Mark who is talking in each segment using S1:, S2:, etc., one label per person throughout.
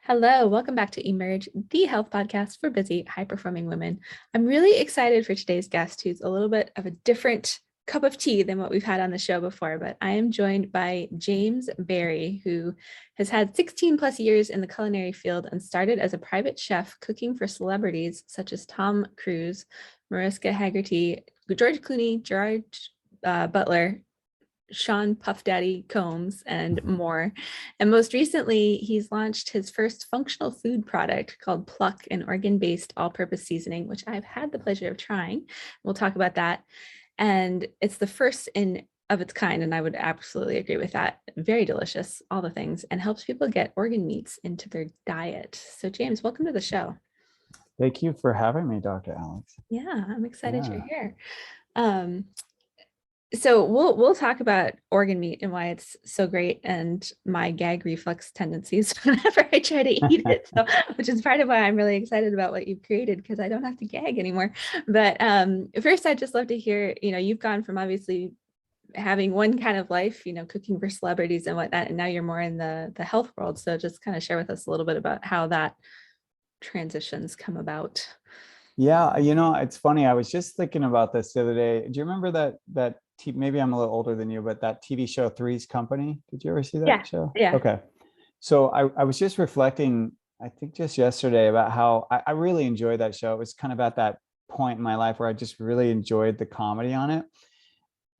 S1: Hello, welcome back to Emerge, the health podcast for busy, high-performing women. I'm really excited for today's guest, who's a little bit of a different cup of tea than what we've had on the show before, but I am joined by James Barry, who has had 16 plus years in the culinary field and started as a private chef cooking for celebrities such as Tom Cruise, Mariska Hargitay, George Clooney, Gerard Butler, Sean Puff Daddy Combs, and more. And most recently, he's launched his first functional food product called Pluck, an organ-based all-purpose seasoning, which I've had the pleasure of trying. We'll talk about that. And it's the first in of its kind, and I would absolutely agree with that. Very delicious, all the things, and helps people get organ meats into their diet. So James, welcome to the show.
S2: Thank you for having me, Dr. Alex.
S1: Yeah, I'm excited you're here. So we'll talk about organ meat and why it's so great and my gag reflex tendencies whenever I try to eat it. So, which is part of why I'm really excited about what you've created, because I don't have to gag anymore. But first, I'd just love to hear, you've gone from obviously having one kind of life, cooking for celebrities and whatnot, and now you're more in the health world. So just kind of share with us a little bit about how that transitions come about.
S2: Yeah, it's funny. I was just thinking about this the other day. Do you remember that maybe I'm a little older than you, but that TV show Three's Company? Did you ever see that show?
S1: Yeah.
S2: Okay. So I was just reflecting, I think just yesterday, about how I really enjoyed that show. It was kind of at that point in my life where I just really enjoyed the comedy on it.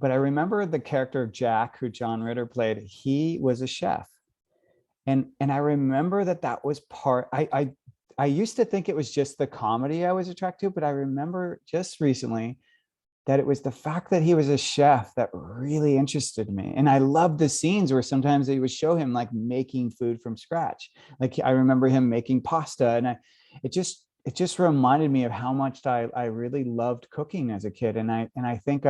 S2: But I remember the character of Jack, who John Ritter played. He was a chef. And I remember that was part, I used to think it was just the comedy I was attracted to, but I remember just recently that it was the fact that he was a chef that really interested me. And I loved the scenes where sometimes they would show him like making food from scratch. Like I remember him making pasta, and it just reminded me of how much I really loved cooking as a kid. And I think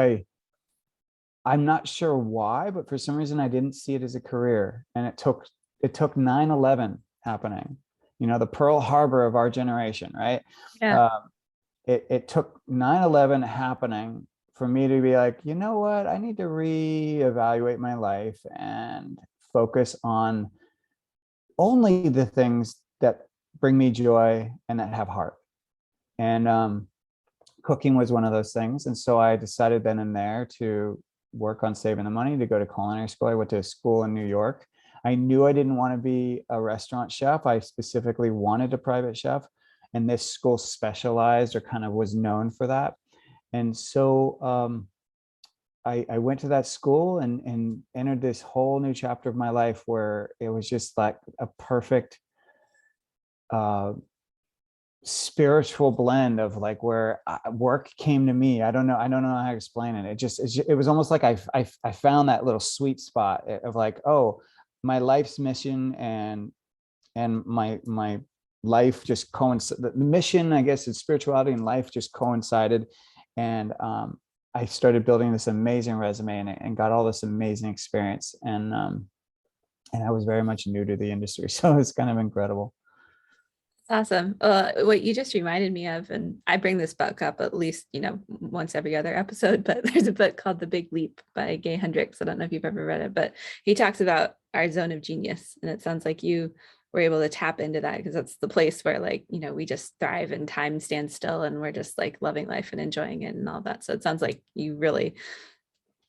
S2: I'm not sure why, but for some reason I didn't see it as a career. And it took 9/11 happening, the Pearl Harbor of our generation, right?
S1: Yeah.
S2: It took 9/11 happening for me to be like, you know what, I need to reevaluate my life and focus on only the things that bring me joy and that have heart. And cooking was one of those things. And so I decided then and there to work on saving the money to go to culinary school. I went to school in New York. I knew I didn't want to be a restaurant chef. I specifically wanted a private chef, and this school specialized or kind of was known for that. And so I went to that school and entered this whole new chapter of my life where it was just like a perfect uh, spiritual blend of like where work came to me. I don't know how to explain it. It was almost like I found that little sweet spot of like, oh, my life's mission and my life just coincided. The mission, I guess, is spirituality and life just coincided. And I started building this amazing resume and got all this amazing experience. And I was very much new to the industry. So it's kind of incredible.
S1: Awesome. What you just reminded me of, and I bring this book up at least, once every other episode, but there's a book called The Big Leap by Gay Hendricks. I don't know if you've ever read it, but he talks about our zone of genius. And it sounds like you were able to tap into that because that's the place where we just thrive and time stands still and we're just like loving life and enjoying it and all that. So it sounds like you really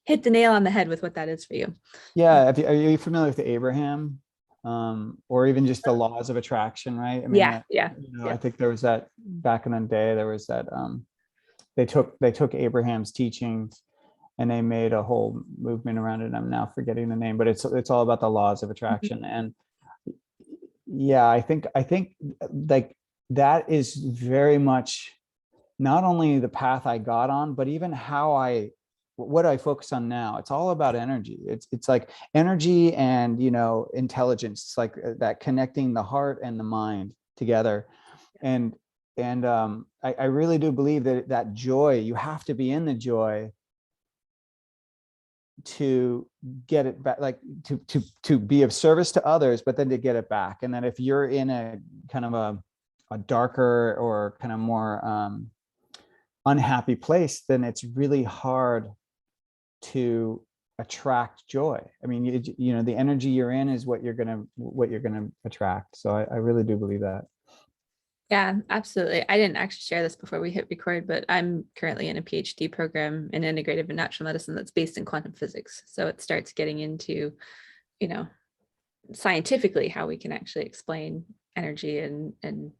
S1: hit the nail on the head with what that is for you.
S2: Yeah. Are you familiar with Abraham? Or even just the laws of attraction, right? I mean,
S1: Yeah.
S2: I think there was that back in the day, there was that they took Abraham's teachings and they made a whole movement around it. I'm now forgetting the name, but it's all about the laws of attraction. And yeah, I think like that is very much not only the path I got on, but even what I focus on now. It's all about energy. It's like energy and intelligence. It's like that connecting the heart and the mind together. And I really do believe that joy, you have to be in the joy to get it back, like to be of service to others, but then to get it back. And then if you're in a kind of a darker or kind of more unhappy place, then it's really hard to attract joy. I mean, you know, the energy you're in is what you're gonna attract. So I really do believe that.
S1: Yeah, absolutely. I didn't actually share this before we hit record, but I'm currently in a PhD program in integrative and natural medicine that's based in quantum physics. So it starts getting into, you know, scientifically how we can actually explain energy and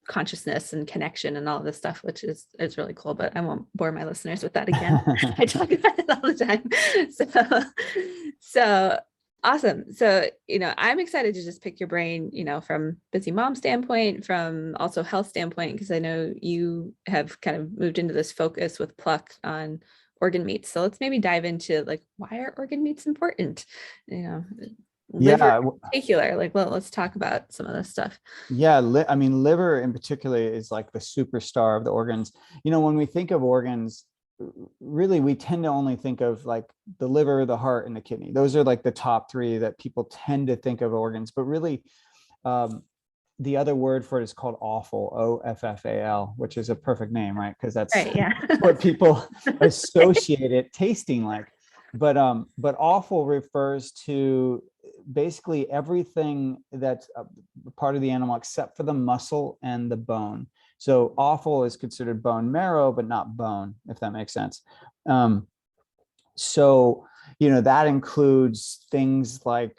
S1: consciousness and connection and all this stuff, which is really cool. But I won't bore my listeners with that again. I talk about it all the time. So awesome. So, I'm excited to just pick your brain, from busy mom standpoint, from also health standpoint, because I know you have kind of moved into this focus with Pluck on organ meats. So let's maybe dive into like, why are organ meats important? Liver
S2: Yeah,
S1: in particular, like, well, let's talk about some of this stuff.
S2: yeah. I mean, liver in particular is like the superstar of the organs. You know, when we think of organs, really we tend to only think of like the liver, the heart, and the kidney. Those are like the top three that people tend to think of organs. But really, um, the other word for it is called offal, OFFAL, which is a perfect name, right? Because that's
S1: Right. Yeah.
S2: what people associate it tasting like. But offal refers to basically everything that's a part of the animal except for the muscle and the bone. So offal is considered bone marrow, but not bone, if that makes sense. So, that includes things like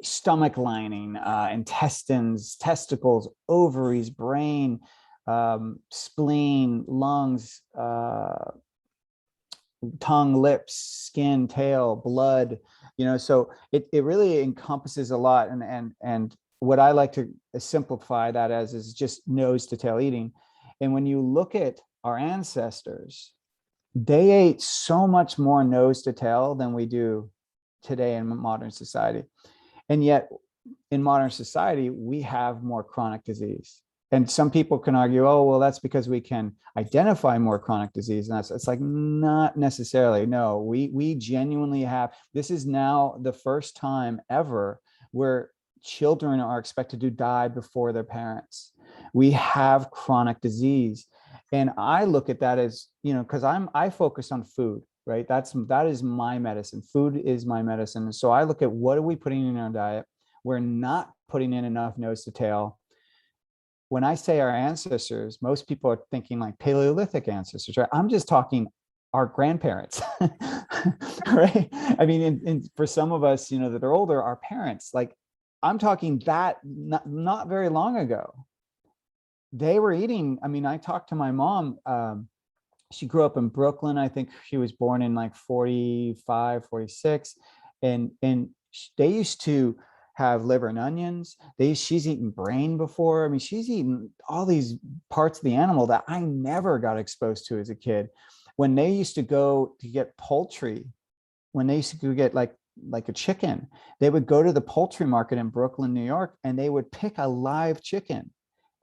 S2: stomach lining, intestines, testicles, ovaries, brain, spleen, lungs, tongue, lips, skin, tail, blood. So it really encompasses a lot. And what I like to simplify that as is just nose to tail eating. And when you look at our ancestors, they ate so much more nose to tail than we do today in modern society. And yet in modern society, we have more chronic disease. And some people can argue, oh, well, that's because we can identify more chronic disease. And it's like, not necessarily. No, we genuinely have. This is now the first time ever where children are expected to die before their parents. We have chronic disease. And I look at that as, because I focus on food, right? That is my medicine. Food is my medicine. And so I look at what are we putting in our diet? We're not putting in enough nose to tail. When I say our ancestors, most people are thinking like Paleolithic ancestors, right? I'm just talking our grandparents, right? I mean, for some of us, that are older, our parents, like I'm talking that not very long ago. They were eating, I mean, I talked to my mom, she grew up in Brooklyn. I think she was born in like 45, 46. And they used to have liver and onions. She's eaten brain before. I mean, she's eaten all these parts of the animal that I never got exposed to as a kid. When they used to go to get poultry, when they used to go get like a chicken, they would go to the poultry market in Brooklyn, New York, and they would pick a live chicken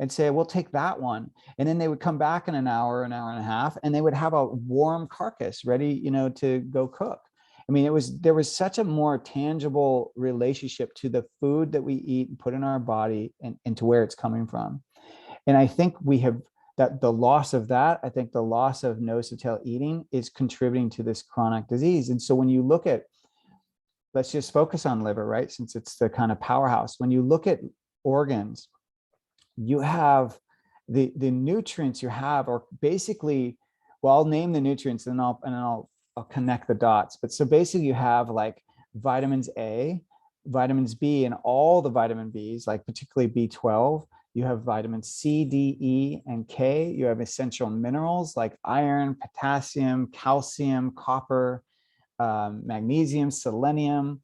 S2: and say, we'll take that one. And then they would come back in an hour and a half, and they would have a warm carcass ready, to go cook. I mean, there was such a more tangible relationship to the food that we eat and put in our body and to where it's coming from. And I think we have that the loss of that, I think the loss of nose to tail eating is contributing to this chronic disease. And so when you look at, let's just focus on liver, right? Since it's the kind of powerhouse. When you look at organs, you have the nutrients you have are basically, well, I'll name the nutrients and I'll connect the dots. But so basically you have like vitamins A, vitamins B, and all the vitamin Bs, like particularly B12. You have vitamins C, D, E, and K. You have essential minerals like iron, potassium, calcium, copper, magnesium, selenium,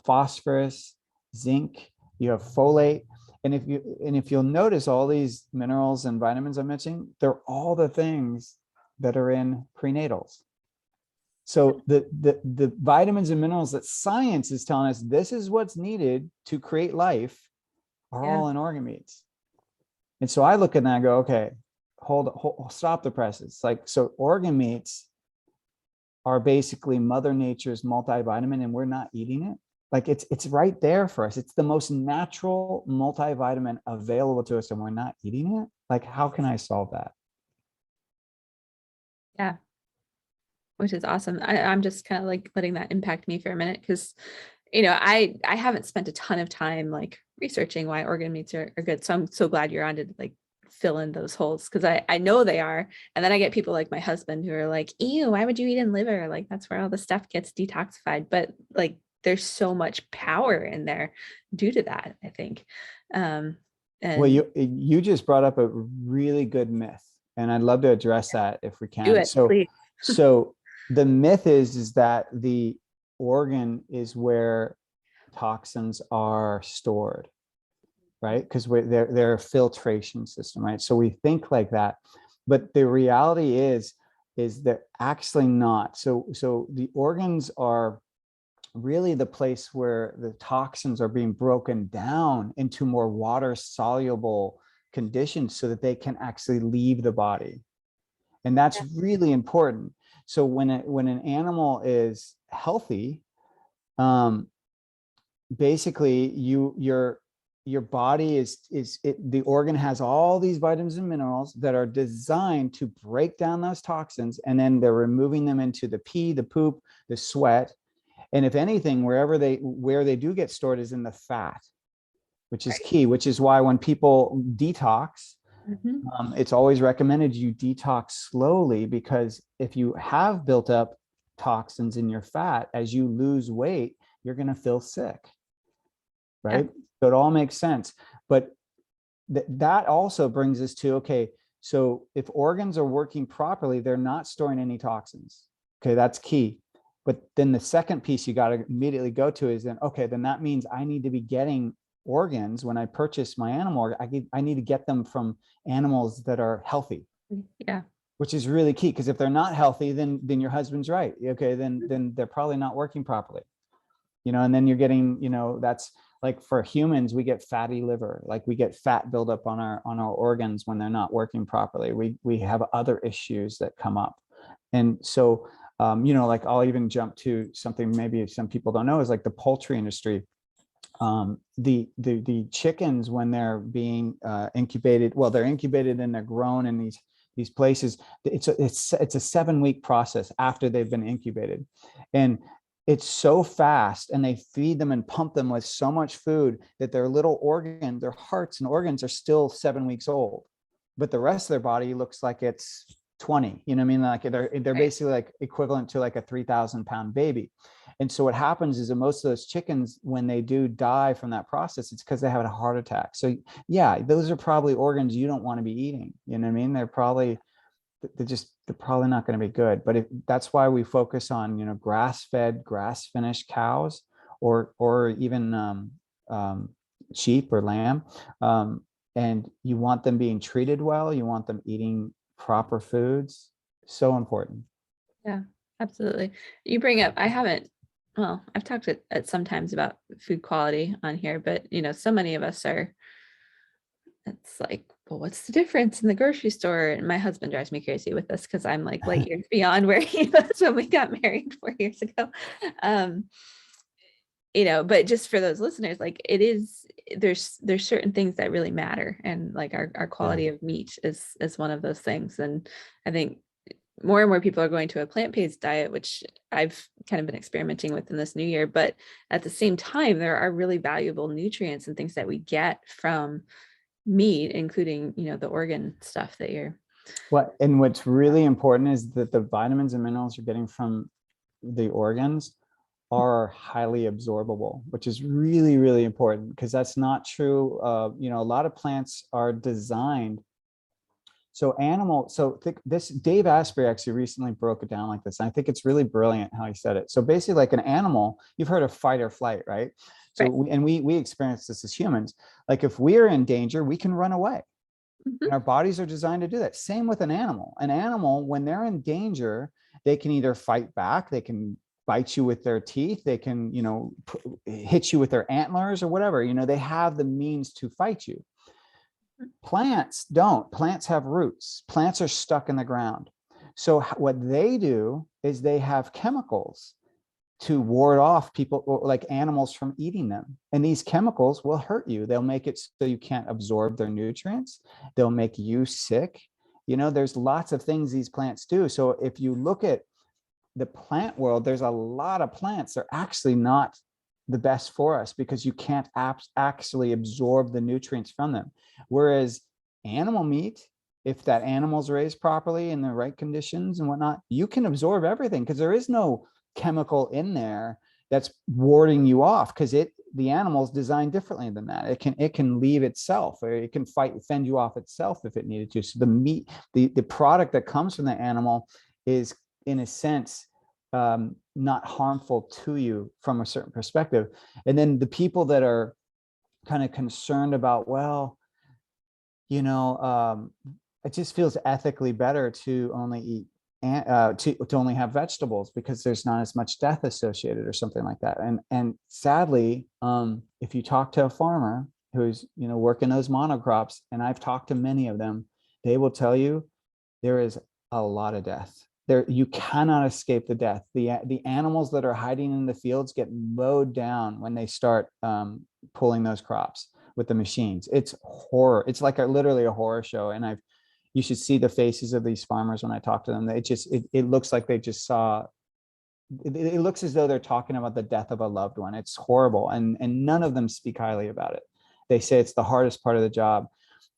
S2: phosphorus, zinc. You have folate. And if you'll notice, all these minerals and vitamins I'm mentioning, they're all the things that are in prenatals. So the vitamins and minerals that science is telling us this is what's needed to create life are all in organ meats. And so I look at that and go, okay, hold stop the presses. Like, so organ meats are basically Mother Nature's multivitamin, and we're not eating it. Like it's right there for us. It's the most natural multivitamin available to us, and we're not eating it. Like, how can I solve that?
S1: Yeah. which is awesome. I'm just kind of like letting that impact me for a minute because, you know, I haven't spent a ton of time like researching why organ meats are good. So I'm so glad you're on to like fill in those holes because I know they are. And then I get people like my husband who are like, ew, why would you eat in liver? Like that's where all the stuff gets detoxified. But like there's so much power in there due to that, I think. Um,
S2: Well,
S1: and
S2: you just brought up a really good myth, and I'd love to address that if we
S1: do
S2: can.
S1: it,
S2: So,
S1: please.
S2: so the myth is that the organ is where toxins are stored, right? Because they're a filtration system, right? So we think like that, but the reality is that actually not. So the organs are really the place where the toxins are being broken down into more water soluble conditions so that they can actually leave the body. And that's really important. So when an animal is healthy, um, basically your body the organ has all these vitamins and minerals that are designed to break down those toxins, and then they're removing them into the pee, the poop, the sweat. And if anything, where they do get stored is in the fat, which is
S1: Right.
S2: key, which is why when people detox,
S1: Mhm.
S2: it's always recommended you detox slowly, because if you have built up toxins in your fat, as you lose weight, you're going to feel sick,
S1: Yeah.
S2: right? So it all makes sense. But that also brings us to, okay, so if organs are working properly, they're not storing any toxins. Okay, that's key. But then the second piece you got to immediately go to is then, okay, then that means I need to be getting organs when I purchase my animal. I need to get them from animals that are healthy,
S1: Yeah.
S2: which is really key. Because if they're not healthy, then your husband's right. Okay, then they're probably not working properly. And then you're getting, that's like for humans, we get fatty liver, like we get fat buildup on our organs when they're not working properly. We have other issues that come up. And so, like I'll even jump to something maybe some people don't know is like the poultry industry. The chickens, when they're being incubated, well, they're incubated and they're grown in these places. It's a 7-week process after they've been incubated, and it's so fast, and they feed them and pump them with so much food that their hearts and organs are still 7 weeks old, but the rest of their body looks like it's 20. You know what I mean? Like they're
S1: Right.
S2: basically like equivalent to like a 3,000-pound baby. And so what happens is that most of those chickens, when they do die from that process, it's because they have a heart attack. So yeah, those are probably organs you don't want to be eating. You know what I mean? They're probably not going to be good. But that's why we focus on, grass-fed, grass-finished cows, or even sheep or lamb. And you want them being treated well. You want them eating proper foods. So important.
S1: Yeah, absolutely. You bring up, I haven't, well, I've talked at sometimes about food quality on here, but so many of us are, it's like, well, what's the difference in the grocery store? And my husband drives me crazy with this because I'm like light years beyond where he was when we got married 4 years ago. Um, but just for those listeners, like there's certain things that really matter. And like our
S2: Yeah.
S1: quality of meat is one of those things. And I think more and more people are going to a plant-based diet, which I've kind of been experimenting with in this new year. But at the same time, there are really valuable nutrients and things that we get from meat, including, the organ stuff that you're.
S2: And what's really important is that the vitamins and minerals you're getting from the organs are highly absorbable, which is really, really important, because that's not true. A lot of plants are designed. This Dave Asprey actually recently broke it down like this. And I think it's really brilliant how he said it. So basically, like an animal, you've heard of fight or flight, right? So
S1: Right.
S2: we experience this as humans. Like if we are in danger, we can run away.
S1: Mhm.
S2: And our bodies are designed to do that. Same with an animal. An animal, when they're in danger, they can either fight back, they can bite you with their teeth, they can, hit you with their antlers or whatever. They have the means to fight you. Plants don't. Plants have roots. Plants are stuck in the ground. So what they do is they have chemicals to ward off people, or like animals, from eating them. And these chemicals will hurt you. They'll make it so you can't absorb their nutrients. They'll make you sick. There's lots of things these plants do. So if you look at the plant world, there's a lot of plants. They're actually not the best for us because you can't actually absorb the nutrients from them. Whereas animal meat, if that animal's raised properly in the right conditions and whatnot, you can absorb everything because there is no chemical in there that's warding you off, because the animal's designed differently than that. It can leave itself, or it can fend you off itself if it needed to. So the meat, the product that comes from the animal is, in a sense, not harmful to you from a certain perspective. And then the people that are kind of concerned about, well, it just feels ethically better to only eat to only have vegetables because there's not as much death associated or something like that. And sadly, if you talk to a farmer who's working those monocrops, and I've talked to many of them, they will tell you there is a lot of death. You cannot escape the death. The animals that are hiding in the fields get mowed down when they start pulling those crops with the machines. It's horror. It's like literally a horror show. And you should see the faces of these farmers when I talk to them. It looks like they just saw, it looks as though they're talking about the death of a loved one. It's horrible. And none of them speak highly about it. They say it's the hardest part of the job.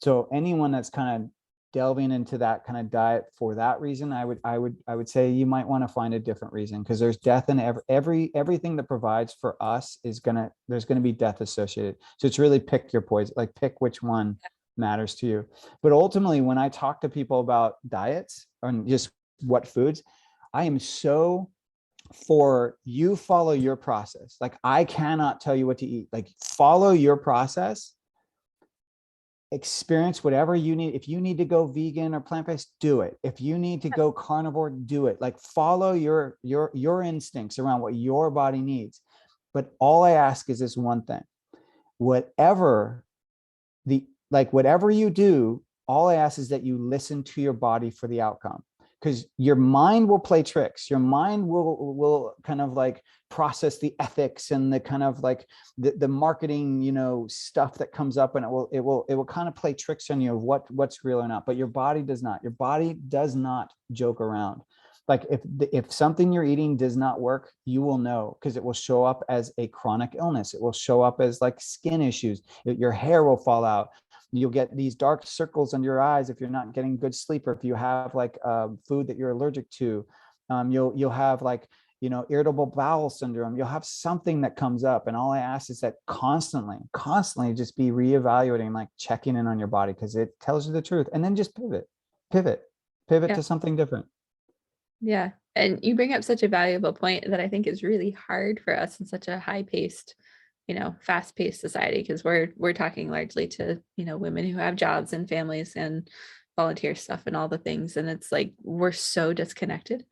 S2: So anyone that's kind of delving into that kind of diet for that reason, I would say you might want to find a different reason, because there's death in everything that provides for us there's going to be death associated. So it's really pick your poison, like pick which one matters to you. But ultimately, when I talk to people about diets and just what foods, I am so for you follow your process. Like, I cannot tell you what to eat. Like, follow your process, experience whatever you need. If you need to go vegan or plant-based, do it. If you need to go carnivore, do it. Like, follow your instincts around what your body needs. But all I ask is this one thing: whatever you do, all I ask is that you listen to your body for the outcome. Because your mind will play tricks. Your mind will kind of like process the ethics and the kind of like the marketing, stuff that comes up, and it will kind of play tricks on you of what's real or not. But your body does not. Your body does not joke around. Like, if something you're eating does not work, you will know, because it will show up as a chronic illness. It will show up as like skin issues. Your hair will fall out. You'll get these dark circles under your eyes if you're not getting good sleep, or if you have like food that you're allergic to. You'll have like, irritable bowel syndrome. You'll have something that comes up. And all I ask is that constantly just be reevaluating, like checking in on your body, because it tells you the truth. And then just pivot
S1: Yeah.
S2: to something different.
S1: Yeah. And you bring up such a valuable point that I think is really hard for us in such a high-paced, fast-paced society, because we're talking largely to, women who have jobs and families and volunteer stuff and all the things. And it's like we're so disconnected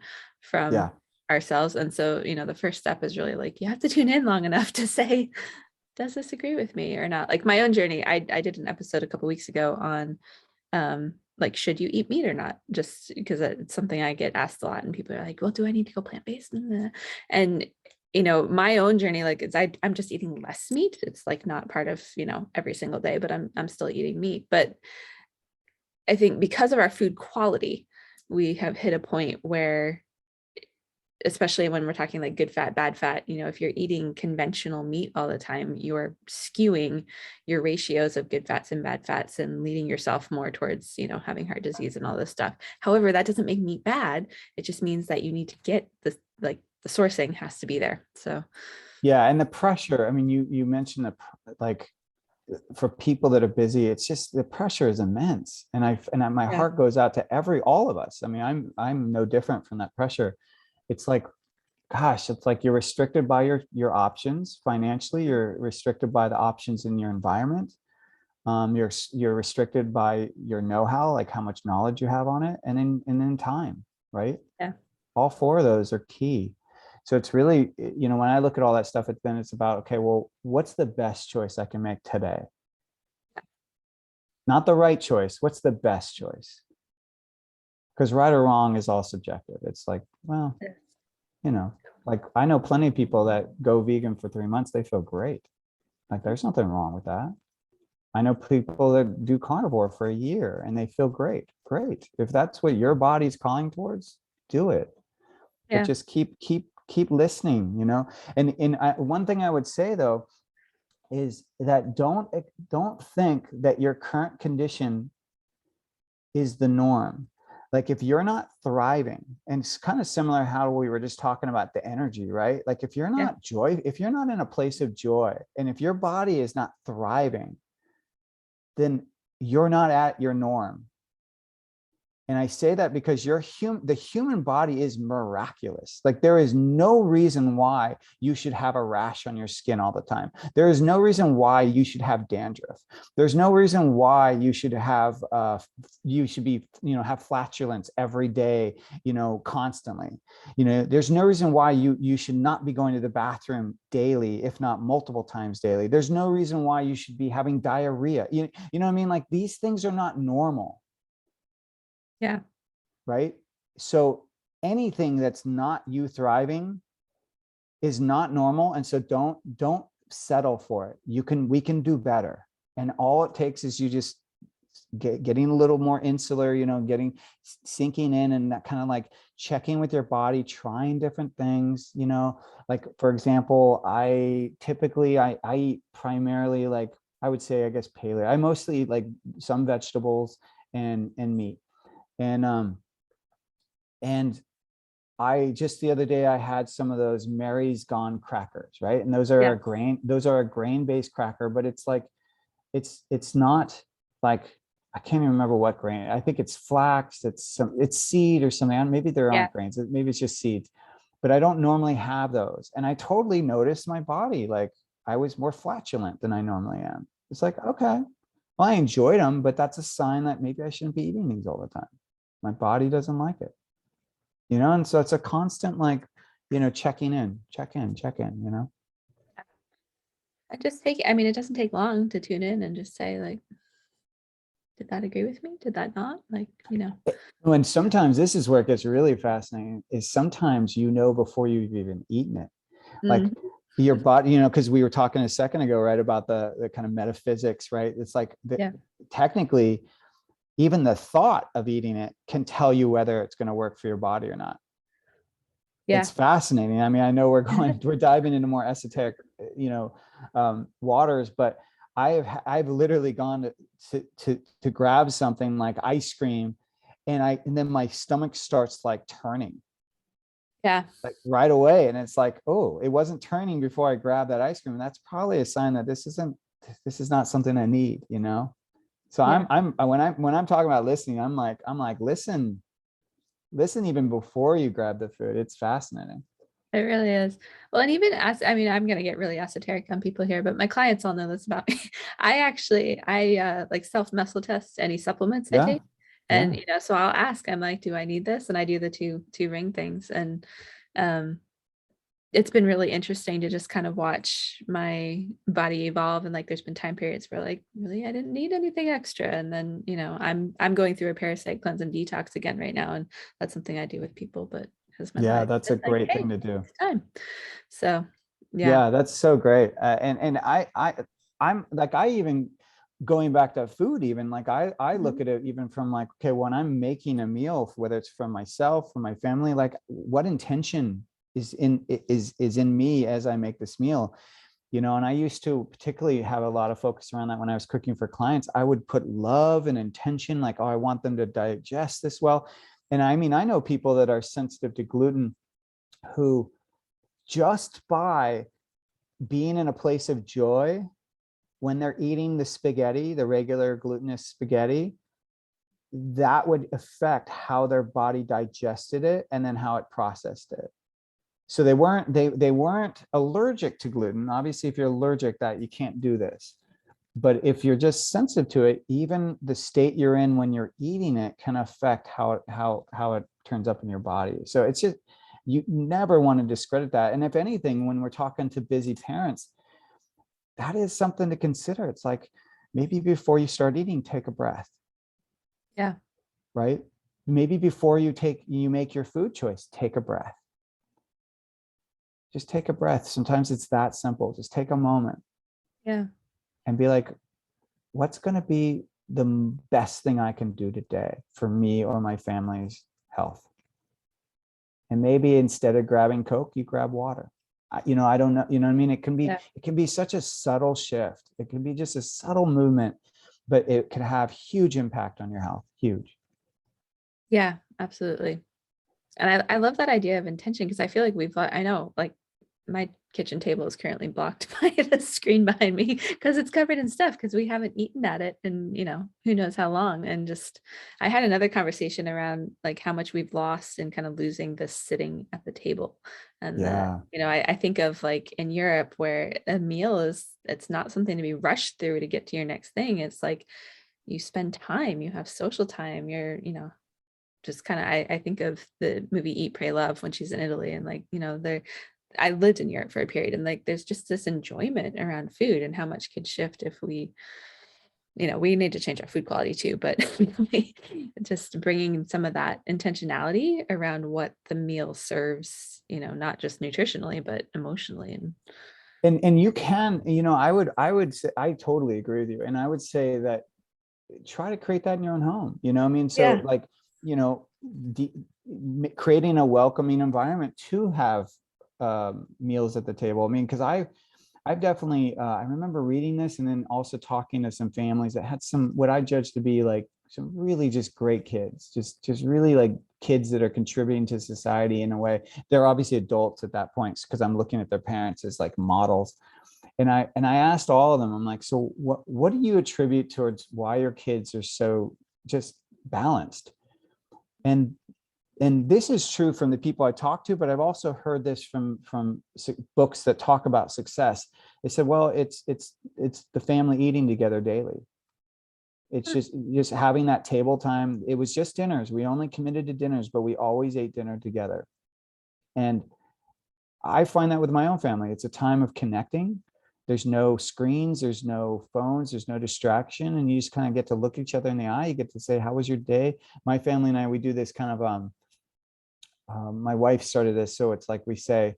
S1: from ourselves. And so, the first step is really like you have to tune in long enough to say, does this agree with me or not? Like my own journey, I did an episode a couple weeks ago on like, should you eat meat or not? Just because it's something I get asked a lot, and people are like, well, do I need to go plant-based? And my own journey, like, I'm just eating less meat. It's like not part of, every single day, but I'm still eating meat. But I think because of our food quality, we have hit a point where, especially when we're talking like good fat, bad fat, if you're eating conventional meat all the time, you're skewing your ratios of good fats and bad fats and leading yourself more towards, having heart disease and all this stuff. However, that doesn't make meat bad. It just means that you need to get the sourcing has to be there. So.
S2: Yeah. And the pressure, I mean, you mentioned like, for people that are busy, it's just the pressure is immense. And my heart goes out to all of us. I mean, I'm no different from that pressure. It's like, gosh, it's like you're restricted by your options financially. You're restricted by the options in your environment. You're restricted by your know-how, like how much knowledge you have on it, and then time, right?
S1: Yeah.
S2: All four of those are key. So it's really, when I look at all that stuff, it's about, okay, well, what's the best choice I can make today? Not the right choice. What's the best choice? Because right or wrong is all subjective. It's like, well, like I know plenty of people that go vegan for 3 months. They feel great. Like, there's nothing wrong with that. I know people that do carnivore for a year and they feel great. Great. If that's what your body's calling towards, do it. but
S1: Yeah.
S2: just keep listening, you know. And one thing I would say though is that don't think that your current condition is the norm. Like if you're not thriving, and it's kind of similar how we were just talking about the energy, right? Like if you're
S1: Yeah.
S2: not if you're not in a place of joy, and if your body is not thriving, then you're not at your norm. And I say that because the human body is miraculous. Like there is no reason why you should have a rash on your skin all the time. There is no reason why you should have dandruff. There's no reason why you should have be, you know, have flatulence every day, you know, constantly. You know, there's no reason why you should not be going to the bathroom daily, if not multiple times daily. There's no reason why you should be having diarrhea. You know what I mean? Like these things are not normal.
S1: Yeah.
S2: Right? So anything that's not you thriving is not normal. And so don't settle for it. We can do better. And all it takes is you just getting a little more insular, you know, sinking in, and that kind of like checking with your body, trying different things, you know. Like for example, I eat primarily, like I would say, I guess paleo. I mostly eat like some vegetables and meat. And I just the other day I had some of those Mary's Gone crackers, right? And
S1: Yeah.
S2: those are a grain-based cracker, but it's like it's not like, I can't even remember what grain. I think it's flax, it's seed or something. Maybe there
S1: Yeah.
S2: aren't grains, maybe it's just seeds. But I don't normally have those. And I totally noticed my body, like I was more flatulent than I normally am. It's like, okay, well, I enjoyed them, but that's a sign that maybe I shouldn't be eating these all the time. My body doesn't like it, you know. And so it's a constant, like, you know, check in, you know.
S1: I just take, I mean, it doesn't take long to tune in and just say, like, did that agree with me? Did that not? Like, you know.
S2: And sometimes this is where it gets really fascinating, is sometimes, you know, before you've even eaten it, like
S1: Mm,
S2: your body, you know, because we were talking a second ago, right, about the kind of metaphysics, right? It's like
S1: yeah.
S2: technically even the thought of eating it can tell you whether it's going to work for your body or not.
S1: Yeah.
S2: It's fascinating. I mean, I know we're diving into more esoteric, you know, waters, but I've literally gone to grab something like ice cream, and then my stomach starts like turning,
S1: Yeah.
S2: like right away. And it's like, oh, it wasn't turning before I grabbed that ice cream. And that's probably a sign that this is not something I need, you know? So
S1: Yeah.
S2: when I'm talking about listening, I'm like, listen even before you grab the food. It's fascinating.
S1: It really is. Well, and even as, I mean, I'm gonna get really esoteric on people here, but my clients all know this about me. I like self muscle test any supplements I
S2: Yeah.
S1: take. And
S2: Yeah.
S1: you know, so I'll ask, I'm like, do I need this? And I do the two ring things. And um it's been really interesting to just kind of watch my body evolve. And like there's been time periods where like really I didn't need anything extra. And then, you know, I'm going through a parasite cleanse and detox again right now. And that's something I do with people, but because my
S2: Yeah.
S1: body
S2: That's a
S1: says like,
S2: great
S1: hey,
S2: thing to do.
S1: it's time. So yeah.
S2: Yeah. That's so great. And I'm like, I even, going back to food, even like I look
S1: Mhm.
S2: at it even from like, okay, when I'm making a meal, whether it's for myself, for my family, like what intention is in me as I make this meal, you know. And I used to particularly have a lot of focus around that when I was cooking for clients. I would put love and intention, like, oh, I want them to digest this well. And I mean, I know people that are sensitive to gluten who, just by being in a place of joy when they're eating the spaghetti, the regular glutinous spaghetti, that would affect how their body digested it and then how it processed it. So they weren't allergic to gluten. Obviously, if you're allergic, that you can't do this. But if you're just sensitive to it, even the state you're in when you're eating it can affect how it turns up in your body. So it's just, you never want to discredit that. And if anything, when we're talking to busy parents, that is something to consider. It's like, maybe before you start eating, take a breath,
S1: Yeah.
S2: right? Maybe before you make your food choice, take a breath. Just take a breath. Sometimes it's that simple. Just take a moment
S1: Yeah.
S2: and be like, what's going to be the best thing I can do today for me or my family's health? And maybe instead of grabbing Coke, you grab water. I don't know, you know what I mean?
S1: Yeah.
S2: It can be such a subtle shift. It can be just a subtle movement, but it can have huge impact on your health. Huge.
S1: Yeah, absolutely. And I love that idea of intention because I feel like I know, like my kitchen table is currently blocked by the screen behind me because it's covered in stuff because we haven't eaten at it in, who knows how long. And just, I had another conversation around like how much we've lost in kind of losing this sitting at the table. And that,
S2: Yeah.
S1: I think of like in Europe where a meal it's not something to be rushed through to get to your next thing. It's like you spend time, you have social time, just kind of I think of the movie Eat, Pray, Love when she's in Italy and like, I lived in Europe for a period and like there's just this enjoyment around food and how much could shift if we need to change our food quality too, but just bringing some of that intentionality around what the meal serves, not just nutritionally, but emotionally.
S2: And you can, I would say, I totally agree with you. And I would say that try to create that in your own home. You know what I mean? So
S1: Yeah.
S2: like, creating a welcoming environment to have meals at the table. I mean, because I've definitely I remember reading this and then also talking to some families that had some what I judge to be like some really just great kids, just really like kids that are contributing to society in a way. They're obviously adults at that point because I'm looking at their parents as like models. And I asked all of them, I'm like, so what do you attribute towards why your kids are so just balanced? And and this is true from the people I talk to, but I've also heard this from books that talk about success. They said, well, it's the family eating together daily. It's just having that table time. It was just dinners. We only committed to dinners, but we always ate dinner together. And I find that with my own family, it's a time of connecting. There's no screens, there's no phones, there's no distraction, and you just kind of get to look each other in the eye. You get to say, "How was your day?" My family and I, we do this kind of my wife started this, so it's like we say,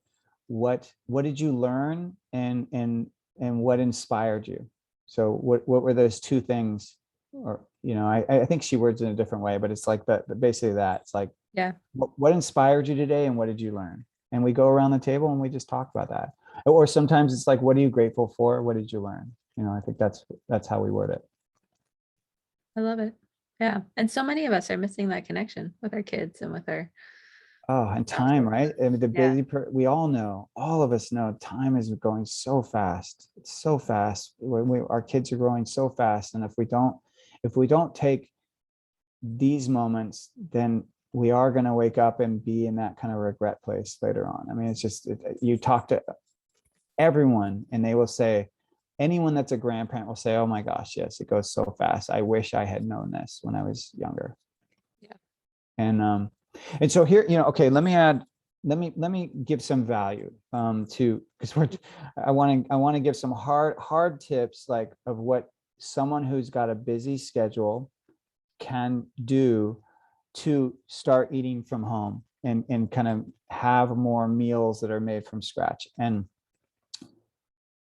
S2: what did you learn, and what inspired you? So what were those two things? Or I think she words in a different way, but it's like that, basically that. It's like,
S1: Yeah.
S2: what inspired you today and what did you learn? And we go around the table and we just talk about that. Or sometimes it's like, what are you grateful for? What did you learn? I think that's how we word it.
S1: I love it. Yeah. And so many of us are missing that connection with our kids and with our
S2: Oh, and time,
S1: spouses.
S2: right? I mean,
S1: Yeah.
S2: we all know, all of us know time is going so fast. It's so fast. Our kids are growing so fast. And if we don't take these moments, then we are going to wake up and be in that kind of regret place later on. I mean, it's just, you talk to everyone and they will say, anyone that's a grandparent will say, oh my gosh, yes, it goes so fast. I wish I had known this when I was younger.
S1: Yeah.
S2: And so here, okay, let me give some value to, because I want to give some hard tips, like of what someone who's got a busy schedule can do to start eating from home and kind of have more meals that are made from scratch. And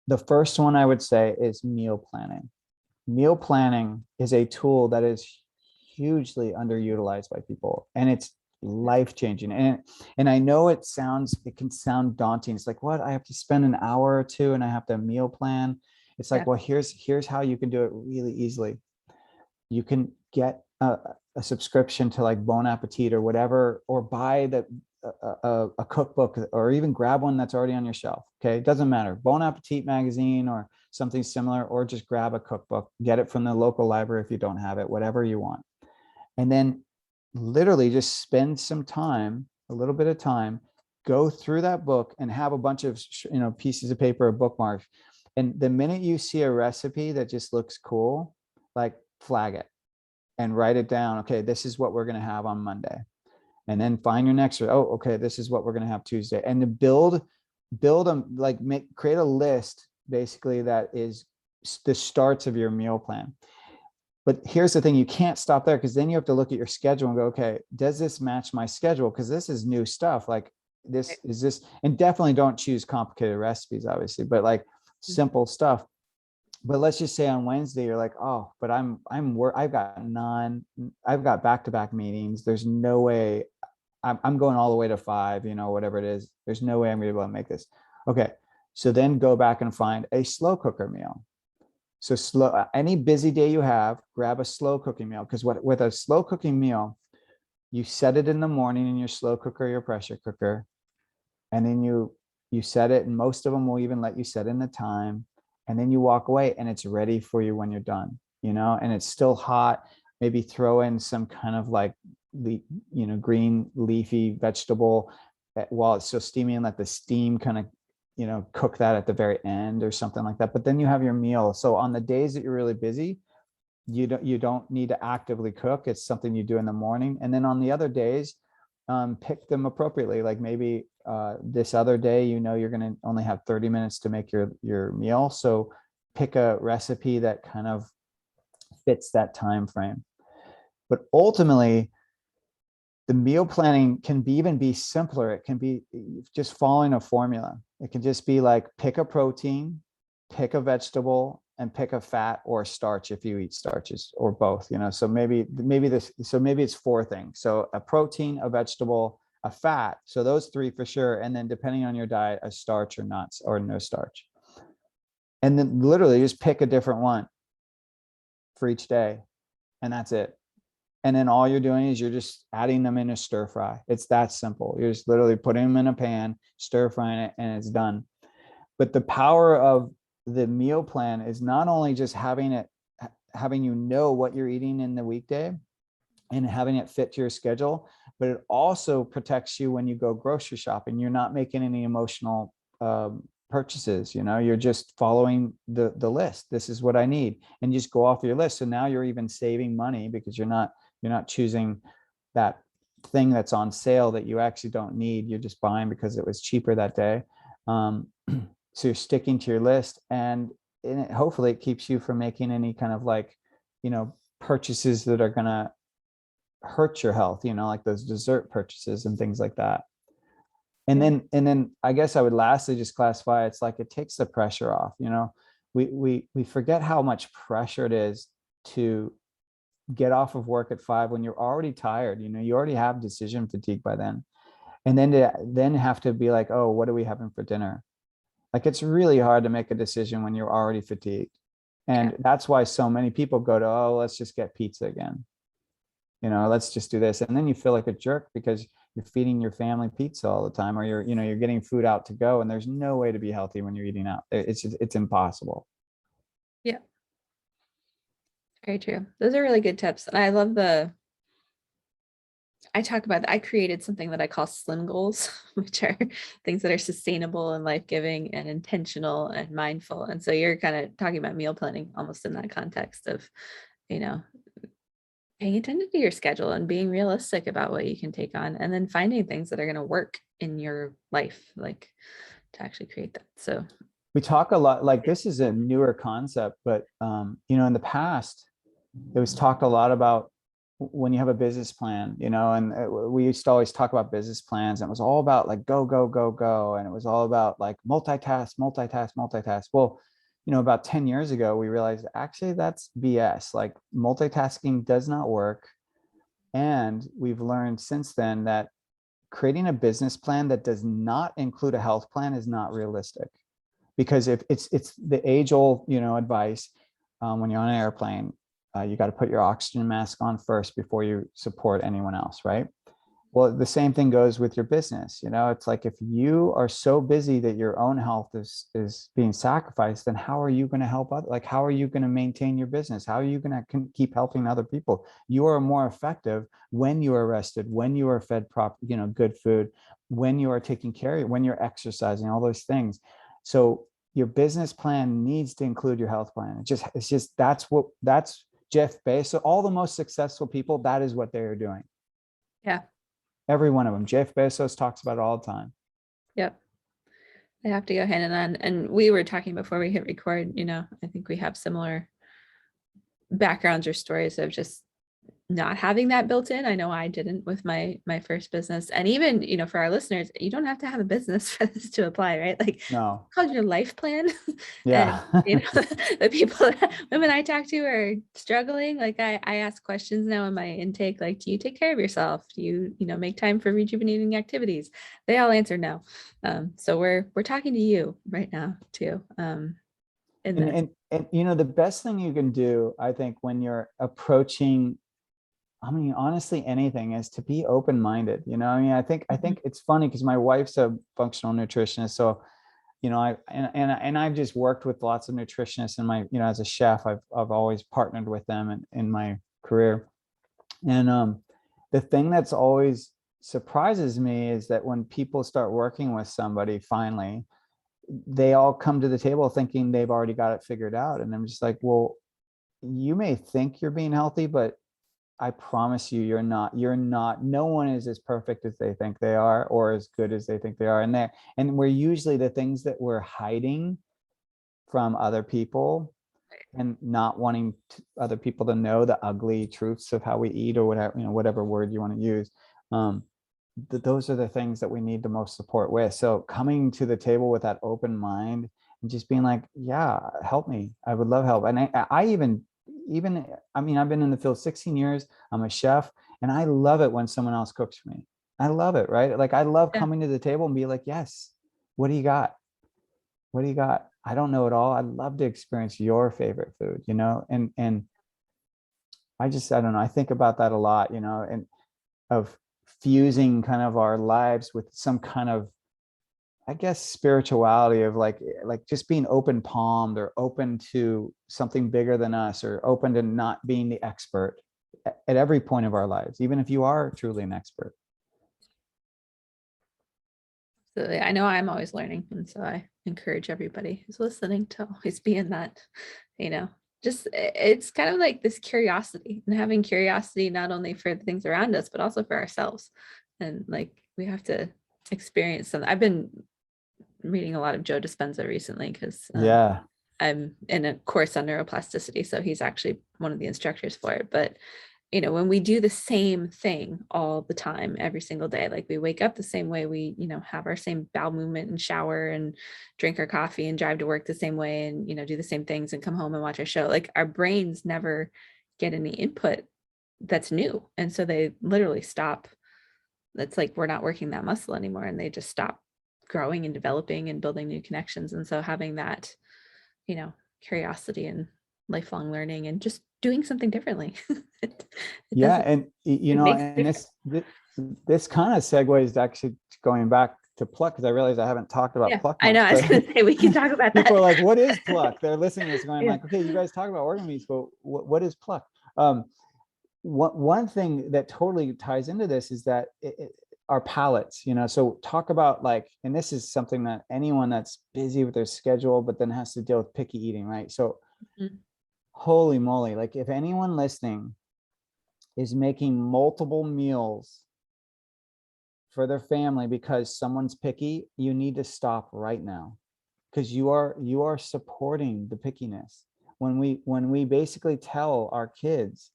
S2: the first one I would say is meal planning. Meal planning is a tool that is hugely underutilized by people, and it's life changing. And I know it can sound daunting. It's like, what? I have to spend an hour or two and I have to meal plan. It's
S1: Yeah.
S2: like, well, here's how you can do it really easily. You can get a subscription to like Bon Appetit or whatever, or buy a cookbook, or even grab one that's already on your shelf. Okay, it doesn't matter. Bon Appetit magazine or something similar, or just grab a cookbook, get it from the local library if you don't have it, whatever you want. And then literally just spend some time, a little bit of time, go through that book and have a bunch of pieces of paper or bookmarks. And the minute you see a recipe that just looks cool, like flag it and write it down. Okay, this is what we're going to have on Monday. And then find your next, oh, okay, this is what we're going to have Tuesday. And to build them, like create a list basically that is the starts of your meal plan. But here's the thing, you can't stop there, because then you have to look at your schedule and go, okay, does this match my schedule? Because this is new stuff. Like this is this, and definitely don't choose complicated recipes, obviously, but like simple stuff. But let's just say on Wednesday, you're like, oh, but I've got back-to-back meetings. There's no way I'm going all the way to 5, whatever it is. There's no way I'm gonna be able to make this. Okay. So then go back and find a slow cooker meal. So any busy day you have, grab a slow cooking meal. Because with a slow cooking meal, you set it in the morning in your slow cooker, your pressure cooker, and then you set it, and most of them will even let you set in the time, and then you walk away and it's ready for you when you're done, and it's still hot. Maybe throw in some kind of like green leafy vegetable while it's still steaming, and let the steam kind of cook that at the very end or something like that. But then you have your meal. So on the days that you're really busy, you don't need to actively cook. It's something you do in the morning. And then on the other days, pick them appropriately. Like maybe this other day, you're going to only have 30 minutes to make your meal. So pick a recipe that kind of fits that time frame. But ultimately, the meal planning can even be simpler. It can be just following a formula. It can just be like, pick a protein, pick a vegetable, and pick a fat or starch if you eat starches, or both. So maybe it's 4 things. So a protein, a vegetable, a fat. So those 3 for sure. And then depending on your diet, a starch or nuts or no starch. And then literally just pick a different one for each day. And that's it. And then all you're doing is you're just adding them in a stir fry. It's that simple. You're just literally putting them in a pan, stir frying it, and it's done. But the power of the meal plan is not only just having what you're eating in the weekday and having it fit to your schedule, but it also protects you when you go grocery shopping. You're not making any emotional purchases. You're just following the list. This is what I need, and you just go off your list. So now you're even saving money because you're not choosing that thing that's on sale that you actually don't need. You're just buying because it was cheaper that day. So you're sticking to your list, and hopefully it keeps you from making any kind of like, purchases that are going to hurt your health, like those dessert purchases and things like that. And then I guess I would lastly just classify, it's like it takes the pressure off. We forget how much pressure it is to get off of work at 5 when you're already tired. You already have decision fatigue by then, and then have to be like, oh, what are we having for dinner? Like, it's really hard to make a decision when you're already fatigued. And that's why so many people go to, oh, let's just get pizza again. Let's just do this. And then you feel like a jerk because you're feeding your family pizza all the time, or you're getting food out to go, and there's no way to be healthy when you're eating out. It's impossible.
S1: Yeah. Very true. Those are really good tips. And I love I talk about I created something that I call slim goals, which are things that are sustainable and life-giving and intentional and mindful. And so you're kind of talking about meal planning almost in that context of, paying attention to your schedule and being realistic about what you can take on, and then finding things that are going to work in your life, like to actually create that. So
S2: We talk a lot, like this is a newer concept, but in the past, it was talked a lot about when you have a business plan, and we used to always talk about business plans, and it was all about like go, go, go, go. And it was all about like multitask, multitask, multitask. Well, about 10 years ago, we realized actually that's BS. Like, multitasking does not work. And we've learned since then that creating a business plan that does not include a health plan is not realistic. Because if it's the age old, advice, when you're on an airplane, you got to put your oxygen mask on first before you support anyone else, right? Well, the same thing goes with your business. It's like, if you are so busy that your own health is being sacrificed, then how are you going to help others? Like, how are you going to maintain your business? How are you going to keep helping other people? You are more effective when you are rested, when you are fed good food, when you are taking care of, when you're exercising, all those things. So your business plan needs to include your health plan. It's just that's Jeff Bezos. All the most successful people, that is what they are doing.
S1: yeah.
S2: Every one of them. Jeff Bezos talks about it all the time.
S1: Yep. They have to go hand in hand. And we were talking before we hit record, I think we have similar backgrounds or stories of just not having that built in. I know I didn't with my first business. And even, for our listeners, you don't have to have a business for this to apply, right? Like,
S2: No.
S1: it's called your life plan. And
S2: Yeah.
S1: the people women I talk to are struggling. Like, I ask questions now in my intake, like, do you take care of yourself? Do you, make time for rejuvenating activities? They all answer no. So we're talking to you right now too. In
S2: And,
S1: this.
S2: and the best thing you can do, I think, when you're approaching, I mean, honestly, anything, is to be open-minded. I mean, I think it's funny because my wife's a functional nutritionist. So, I've just worked with lots of nutritionists in my, as a chef, I've always partnered with them in my career. And the thing that's always surprises me is that when people start working with somebody, finally, they all come to the table thinking they've already got it figured out. And I'm just like, well, you may think you're being healthy, but I promise you, you're not. No one is as perfect as they think they are, or as good as they think they are. And we're usually, the things that we're hiding from other people and not wanting other people to know the ugly truths of how we eat, or whatever word you want to use. Those are the things that we need the most support with. So coming to the table with that open mind and just being like, yeah, help me. I would love help. And I even, I mean, I've been in the field 16 years. I'm a chef, and I love it when someone else cooks for me. I love it, right? Like, I love
S1: Yeah.
S2: coming to the table and be like, yes, what do you got? What do you got? I don't know it all. I'd love to experience your favorite food, and I don't know. I think about that a lot, and of fusing kind of our lives with some kind of, I guess, spirituality of like just being open palmed, or open to something bigger than us, or open to not being the expert at every point of our lives, even if you are truly an expert.
S1: So I know I'm always learning. And so I encourage everybody who's listening to always be in that, you know, just it's kind of like this curiosity, and having curiosity not only for the things around us, but also for ourselves. And like, we have to experience something. I've been reading a lot of Joe Dispenza recently because
S2: Yeah.
S1: I'm in a course on neuroplasticity. So he's actually one of the instructors for it. But when we do the same thing all the time, every single day, like we wake up the same way, we, have our same bowel movement and shower and drink our coffee and drive to work the same way, and, do the same things and come home and watch our show. Like, our brains never get any input that's new. And so they literally stop. That's like, we're not working that muscle anymore, and they just stop growing and developing and building new connections. And so having that, curiosity and lifelong learning and just doing something differently. it
S2: Yeah.
S1: doesn't,
S2: And,
S1: it makes a
S2: and
S1: difference.
S2: this kind of segues actually going back to Pluck, because I realize I haven't talked about
S1: Yeah,
S2: Pluck
S1: I know.
S2: much,
S1: I was
S2: but
S1: going to say we can talk about
S2: people
S1: that.
S2: are like, what is Pluck? They're listening to this going
S1: Yeah.
S2: like, okay, you guys talk about organ meats, but what is Pluck? One thing that totally ties into this is that our palates, so talk about, like, and this is something that anyone that's busy with their schedule, but then has to deal with picky eating, right? So
S1: Mhm.
S2: holy moly, like, if anyone listening is making multiple meals for their family because someone's picky, you need to stop right now, because you are supporting the pickiness. When we basically tell our kids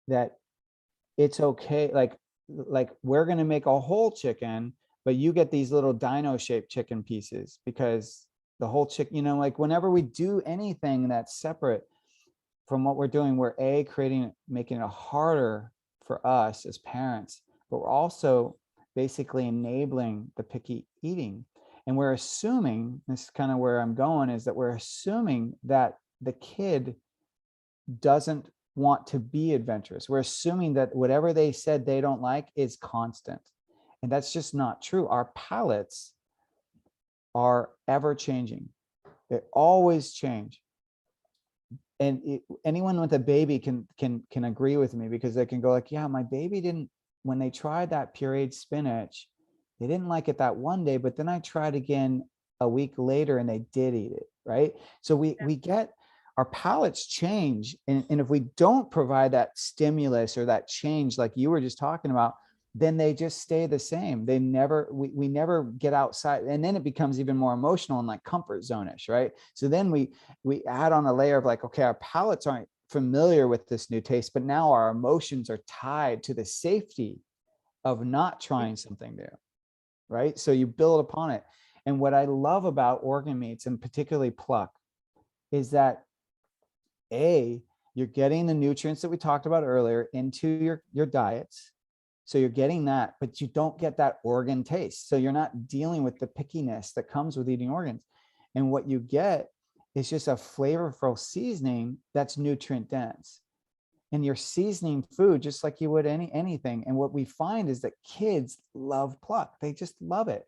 S2: that it's okay, like we're going to make a whole chicken, but you get these little dino shaped chicken pieces, because the whole chicken, like, whenever we do anything that's separate from what we're doing, we're making it harder for us as parents, but we're also basically enabling the picky eating. And we're assuming, this is kind of where I'm going, is that we're assuming that the kid doesn't want to be adventurous. We're assuming that whatever they said they don't like is constant. And that's just not true. Our palates are ever changing. They always change. And anyone with a baby can agree with me, because they can go like, yeah, my baby didn't, when they tried that pureed spinach, they didn't like it that one day, but then I tried again a week later and they did eat it, right? So we get, our palates change, and if we don't provide that stimulus or that change like you were just talking about, then they just stay the same. We never get outside, and then it becomes even more emotional and like comfort zone-ish, right? So then we add on a layer of like, okay, our palates aren't familiar with this new taste, but now our emotions are tied to the safety of not trying something new, right? So you build upon it. And what I love about organ meats, and particularly Pluck, is that you're getting the nutrients that we talked about earlier into your diets. So you're getting that, but you don't get that organ taste. So you're not dealing with the pickiness that comes with eating organs. And what you get is just a flavorful seasoning that's nutrient dense. And you're seasoning food just like you would anything. And what we find is that kids love Pluck. They just love it.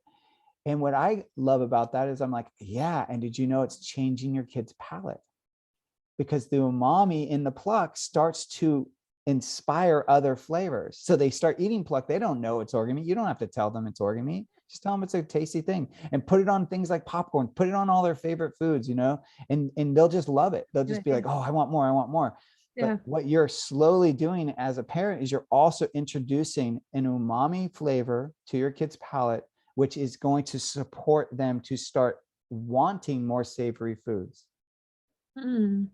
S2: And what I love about that is I'm like, yeah. And did you know it's changing your kid's palate? Because the umami in the Pluck starts to inspire other flavors. So they start eating Pluck. They don't know it's organ meat. You don't have to tell them it's organ meat. Just tell them it's a tasty thing, and put it on things like popcorn, put it on all their favorite foods, and they'll just love it. They'll just be like, oh, I want more. I want more.
S1: Yeah.
S2: But what you're slowly doing as a parent is you're also introducing an umami flavor to your kid's palate, which is going to support them to start wanting more savory foods.
S1: Mm.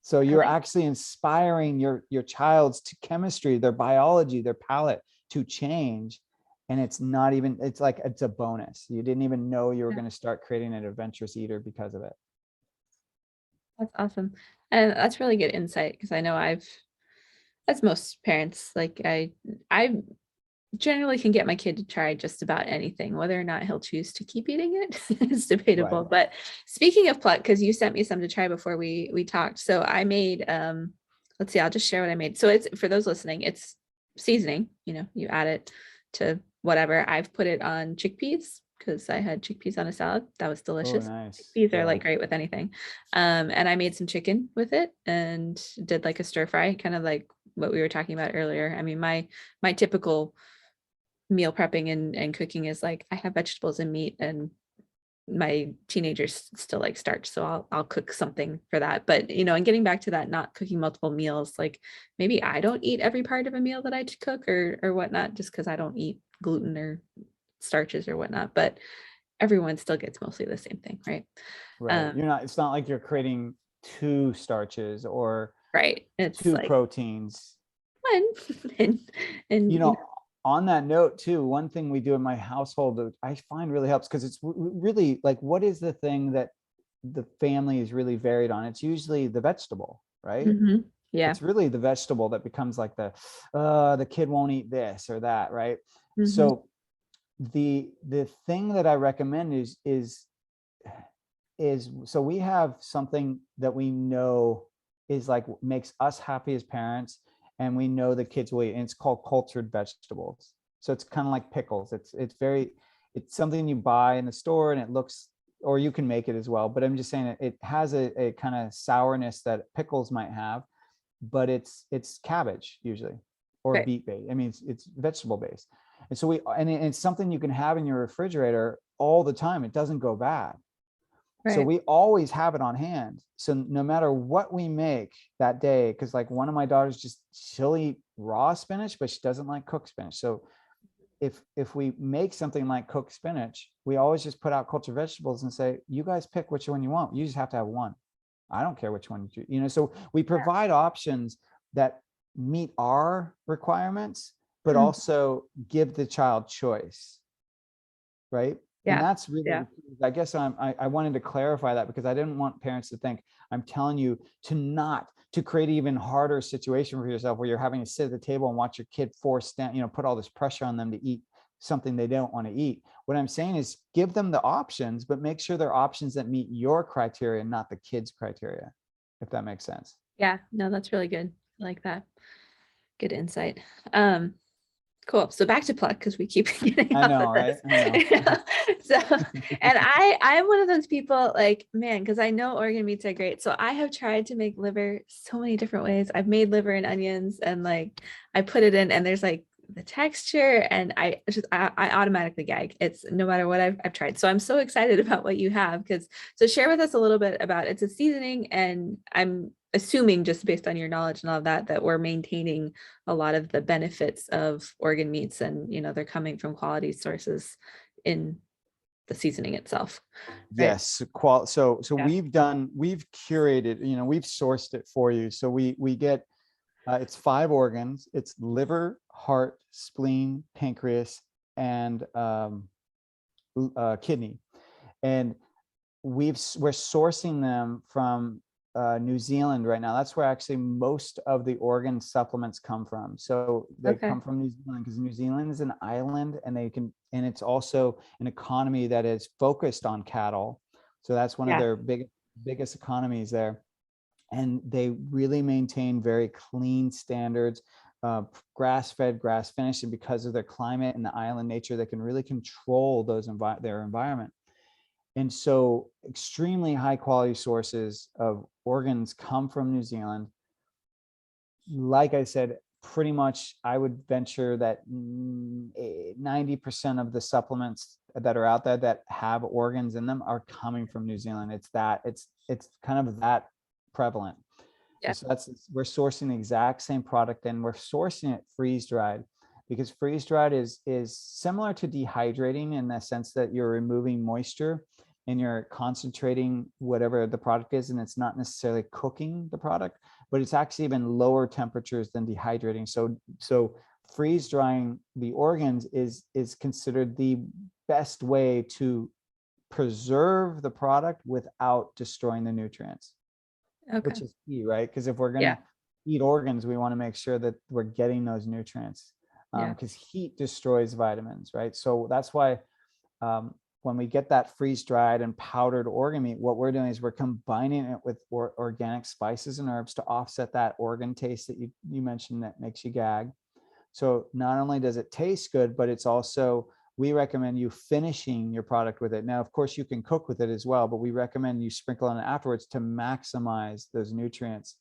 S2: So you're actually inspiring your child's chemistry, their biology, their palate to change. And it's like it's a bonus. You didn't even know you were going to start creating an adventurous eater because of it.
S1: That's awesome. And that's really good insight, because I know as most parents, like I generally can get my kid to try just about anything. Whether or not he'll choose to keep eating it is debatable.
S2: Right.
S1: But speaking of Pluck, because you sent me some to try before we talked. So I made let's see, I'll just share what I made. So it's, for those listening, it's seasoning, you add it to whatever. I've put it on chickpeas because I had chickpeas on a salad. That was
S2: Oh,
S1: delicious.
S2: nice.
S1: Chickpeas are like great with anything. And I made some chicken with it and did like a stir fry, kind of like what we were talking about earlier. I mean, my typical meal prepping and cooking is like, I have vegetables and meat, and my teenagers still like starch, so I'll cook something for that. But and getting back to that, not cooking multiple meals, like maybe I don't eat every part of a meal that I cook or whatnot, just because I don't eat gluten or starches or whatnot, but everyone still gets mostly the same thing, right?
S2: Right. It's not like you're creating two starches or
S1: Right. It's
S2: two
S1: like
S2: proteins.
S1: one. and
S2: on that note too, one thing we do in my household that I find really helps, because it's really like, what is the thing that the family is really varied on? It's usually the vegetable, right?
S1: Yeah.
S2: It's really the vegetable that becomes like the kid won't eat this or that, right? So the thing that I recommend is so we have something that we know is like makes us happy as parents, and we know the kids will eat, and it's called cultured vegetables. So it's kind of like pickles. It's something you buy in the store, and it looks, or you can make it as well, but I'm just saying it has a kind of sourness that pickles might have, but it's cabbage usually, or beet based. I mean, it's vegetable based. And so it's something you can have in your refrigerator all the time. It doesn't go bad. So we always have it on hand. So no matter what we make that day, because like one of my daughters she'll eat raw spinach, but she doesn't like cooked spinach. So if we make something like cooked spinach, we always just put out cultured vegetables and say, you guys pick which one you want. You just have to have one. I don't care which one so we provide options that meet our requirements, but also give the child choice. Right. And that's really, I guess I wanted to clarify that, because I didn't want parents to think I'm telling you to create an even harder situation for yourself where you're having to sit at the table and watch your kid forced down, put all this pressure on them to eat something they don't want to eat. What I'm saying is give them the options, but make sure they're options that meet your criteria, not the kid's criteria, if that makes sense.
S1: Yeah, no, that's really good. I like that. Good insight. Cool. So back to Pluck, because we keep getting
S2: I
S1: off
S2: know,
S1: of
S2: right?
S1: this.
S2: I know.
S1: So, and I'm one of those people, like, man, because I know organ meats are great. So I have tried to make liver so many different ways. I've made liver and onions, and like I put it in, and there's like the texture, and I automatically gag. It's no matter what I've tried. So I'm so excited about what you have, because so share with us a little bit about it's a seasoning, and I'm assuming, just based on your knowledge and all of that we're maintaining a lot of the benefits of organ meats, and they're coming from quality sources in the seasoning itself, right?
S2: Yes, so
S1: Yeah.
S2: we've curated, we've sourced it for you. So we get it's 5 organs. It's liver, heart, spleen, pancreas, and kidney. And we're sourcing them from New Zealand right now. That's where actually most of the organ supplements come from. So they
S1: Okay.
S2: come from New Zealand because New Zealand is an island, and it's also an economy that is focused on cattle. So that's one of
S1: Yeah.
S2: their biggest economies there. And they really maintain very clean standards, grass-fed, grass-finished, and because of their climate and the island nature, they can really control their environment. And so extremely high quality sources of organs come from New Zealand. Like I said, pretty much I would venture that 90% of the supplements that are out there that have organs in them are coming from New Zealand. It's kind of that prevalent.
S1: Yeah.
S2: So we're sourcing the exact same product, and we're sourcing it freeze dried, because freeze dried is similar to dehydrating in the sense that you're removing moisture and you're concentrating whatever the product is, and it's not necessarily cooking the product, but it's actually even lower temperatures than dehydrating. So freeze drying the organs is considered the best way to preserve the product without destroying the nutrients,
S1: Okay.
S2: which is key, right? Because if we're going
S1: Yeah.
S2: to eat organs, we want to make sure that we're getting those nutrients,
S1: Yeah.
S2: because heat destroys vitamins, right? So that's why when we get that freeze dried and powdered organ meat, what we're doing is we're combining it with organic spices and herbs to offset that organ taste that you mentioned that makes you gag. So not only does it taste good, but it's also, we recommend you finishing your product with it. Now, of course, you can cook with it as well, but we recommend you sprinkle on it afterwards to maximize those nutrients,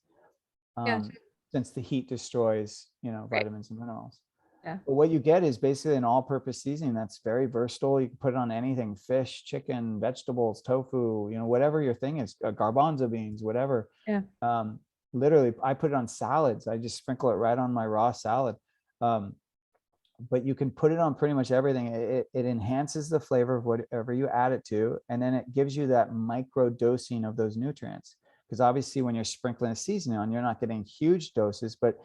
S1: Yeah.
S2: since the heat destroys,
S1: Right.
S2: vitamins and minerals.
S1: Yeah.
S2: But what you get is basically an all-purpose seasoning that's very versatile. You can put it on anything: fish, chicken, vegetables, tofu, whatever your thing is, garbanzo beans, whatever.
S1: Yeah.
S2: Um, Literally, I put it on salads. I just sprinkle it right on my raw salad. Um, but you can put it on pretty much everything. It enhances the flavor of whatever you add it to, and then it gives you that micro dosing of those nutrients. Because obviously, when you're sprinkling a seasoning on, you're not getting huge doses, but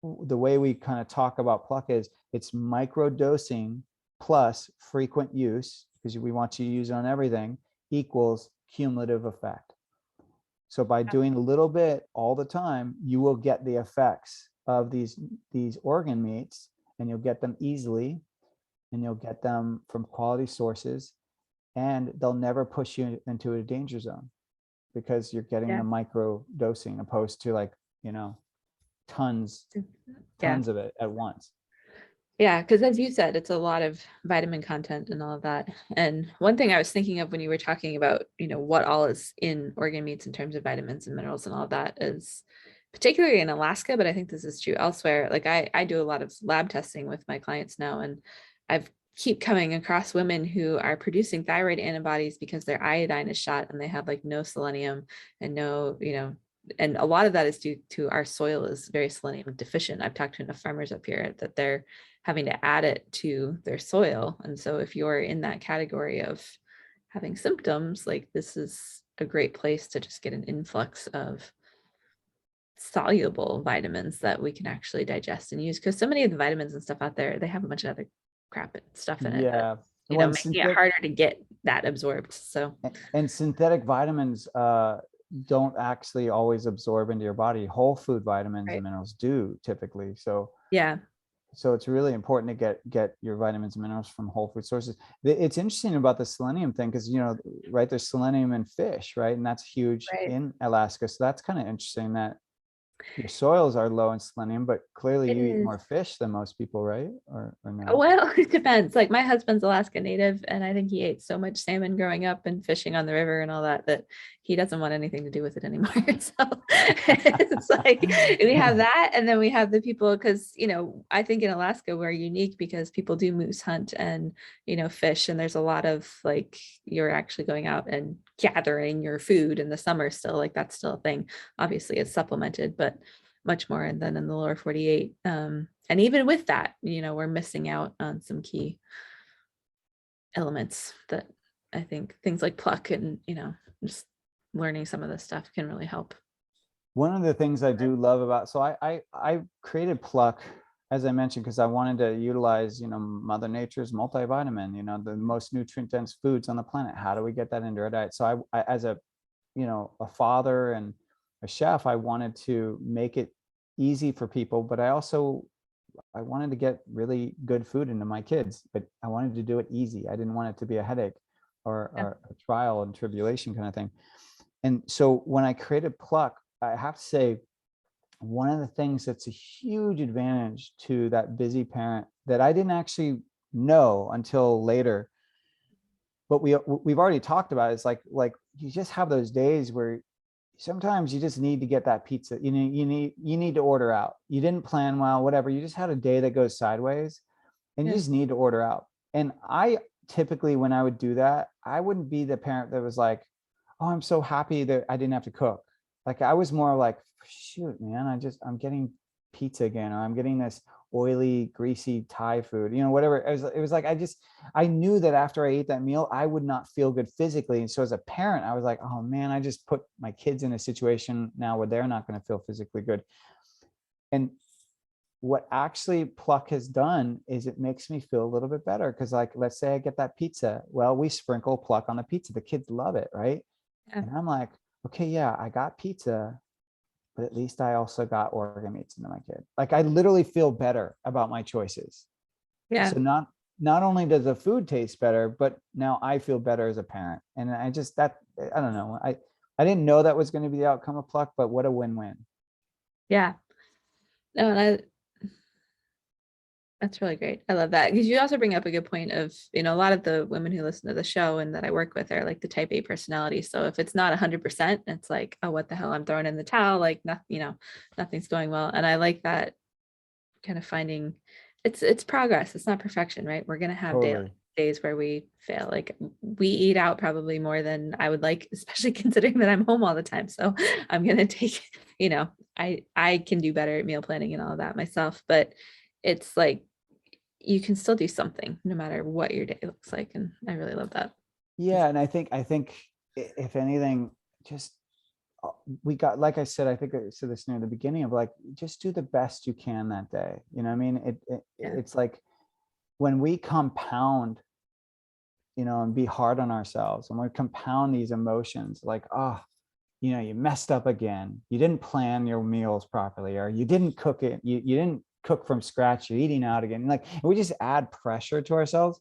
S2: the way we kind of talk about Pluck is it's micro dosing plus frequent use, because we want you to use it on everything, equals cumulative effect. So by doing a little bit all the time, you will get the effects of these organ meats, and you'll get them easily, and you'll get them from quality sources, and they'll never push you into a danger zone, because you're getting
S1: Yeah.
S2: the micro dosing opposed to, like, tons
S1: Yeah.
S2: of it at once.
S1: Yeah, because as you said, it's a lot of vitamin content and all of that. And one thing I was thinking of when you were talking about, what all is in organ meats in terms of vitamins and minerals and all of that is particularly in Alaska, but I think this is true elsewhere. Like I do a lot of lab testing with my clients now, and I've keep coming across women who are producing thyroid antibodies because their iodine is shot and they have like no selenium and no, and a lot of that is due to our soil is very selenium deficient. I've talked to enough farmers up here that they're having to add it to their soil. And so if you're in that category of having symptoms, like this is a great place to just get an influx of soluble vitamins that we can actually digest and use. Because so many of the vitamins and stuff out there, they have a bunch of other crap and stuff in it that,
S2: Yeah. When
S1: making it harder to get that absorbed. So
S2: and synthetic vitamins don't actually always absorb into your body. Whole food vitamins and
S1: right.
S2: minerals do typically. So
S1: Yeah.
S2: it's really important to get your vitamins and minerals from whole food sources. It's interesting about the selenium thing, because right, there's selenium in fish, right, and that's huge
S1: Right.
S2: in Alaska. So that's kind of interesting that your soils are low in selenium, but clearly
S1: It
S2: you eat
S1: is.
S2: more fish than most people, right? Or no?
S1: Well, it depends. Like my husband's Alaska native, and I think he ate so much salmon growing up and fishing on the river and all that that he doesn't want anything to do with it anymore. So it's like we have that, and then we have the people because I think in Alaska we're unique because people do moose hunt and fish, and there's a lot of like you're actually going out and gathering your food in the summer still. Like that's still a thing. Obviously, it's supplemented, but much more than in the lower 48. And even with that, we're missing out on some key elements that I think things like Pluck and, just learning some of this stuff can really help.
S2: One of the things I do love about, so I created Pluck, as I mentioned, because I wanted to utilize, Mother Nature's multivitamin, the most nutrient dense foods on the planet. How do we get that into our diet? So I as a, a father and a chef, I wanted to make it easy for people, but I wanted to get really good food into my kids, but I wanted to do it easy. I didn't want it to be a headache
S1: Yeah.
S2: or a trial and tribulation kind of thing. And so when I created Pluck, I have to say, one of the things that's a huge advantage to that busy parent that I didn't actually know until later, but we've already talked about, is like you just have those days where sometimes you just need to get that pizza. You need to order out. You didn't plan well, whatever. You just had a day that goes sideways, and you
S1: Yeah.
S2: just need to order out. And I typically, when I would do that, I wouldn't be the parent that was like, oh, I'm so happy that I didn't have to cook. Like, I was more like, shoot, man, I'm getting pizza again, or I'm getting this oily, greasy Thai food, whatever. It was like, I knew that after I ate that meal, I would not feel good physically. And so as a parent, I was like, oh man, I just put my kids in a situation now where they're not going to feel physically good. And what actually Pluck has done is it makes me feel a little bit better, because, like, let's say I get that pizza. Well, we sprinkle Pluck on the pizza. The kids love it, right?
S1: Yeah.
S2: And I'm like, okay, yeah, I got pizza, but at least I also got organ meats into my kid. Like, I literally feel better about my choices.
S1: Yeah.
S2: So not only does the food taste better, but now I feel better as a parent. And I just, I don't know. I didn't know that was going to be the outcome of Pluck, but what a win-win.
S1: Yeah. No, that's really great. I love that, because you also bring up a good point of, a lot of the women who listen to the show and that I work with are like the type A personality. So if it's not 100%, it's like, oh, what the hell? I'm throwing in the towel. Like, nothing, nothing's going well. And I like that kind of finding it's progress. It's not perfection, right? We're going to have
S2: Totally.
S1: days where we fail. Like, we eat out probably more than I would like, especially considering that I'm home all the time. So I'm going to take, I can do better at meal planning and all of that myself, but it's like, you can still do something no matter what your day looks like. And I really love that.
S2: Yeah. And I think if anything, just we got, like I said, I think I said this near the beginning, of like, just do the best you can that day. You know what I mean?
S1: Yeah.
S2: It's like, when we compound, and be hard on ourselves, and we compound these emotions, like, oh, you messed up again. You didn't plan your meals properly, or you didn't cook it. You didn't cook from scratch. You're eating out again. Like, we just add pressure to ourselves,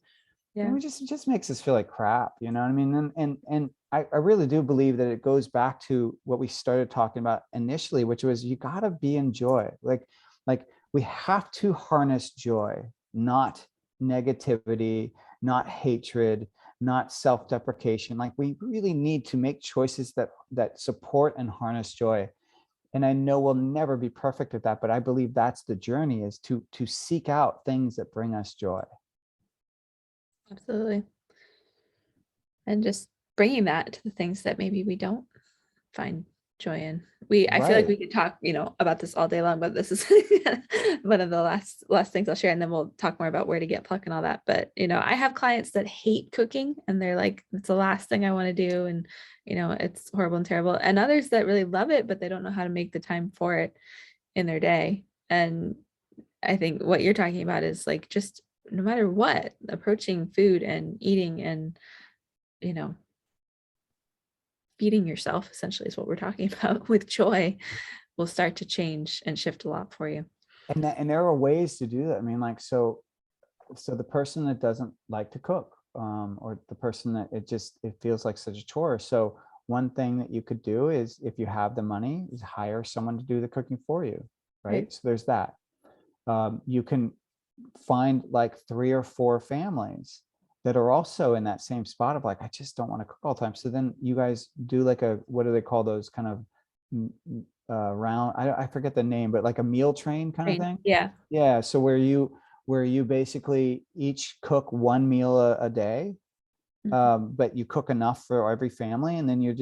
S2: and
S1: Yeah.
S2: we just makes us feel like crap. You know what I mean? And I really do believe that it goes back to what we started talking about initially, which was, you got to be in joy. Like we have to harness joy, not negativity, not hatred, not self-deprecation. Like, we really need to make choices that support and harness joy. And I know we'll never be perfect at that, but I believe that's the journey, is to seek out things that bring us joy.
S1: Absolutely. And just bringing that to the things that maybe we don't find joy in. I feel like
S2: Right.
S1: we could talk, about this all day long, but this is one of the last things I'll share, and then we'll talk more about where to get Pluck and all that. But I have clients that hate cooking, and they're like, it's the last thing I want to do, and it's horrible and terrible. And others that really love it, but they don't know how to make the time for it in their day. And I think what you're talking about is like, just no matter what, approaching food and eating and you know feeding yourself essentially is what we're talking about with joy will start to change and shift a lot for you.
S2: And there are ways to do that. I mean, like, so the person that doesn't like to cook, or the person that it feels like such a chore. So one thing that you could do is, if you have the money, is hire someone to do the cooking for you,
S1: Right.
S2: right? So there's that. You can find like 3 or 4 families that are also in that same spot of like, I just don't want to cook all the time. So then you guys do like what do they call those kind of round, I forget the name, but like a meal train kind of
S1: Right.
S2: thing.
S1: Yeah.
S2: Yeah. So where you basically each cook one meal a day,
S1: Mhm.
S2: but you cook enough for every family, and then you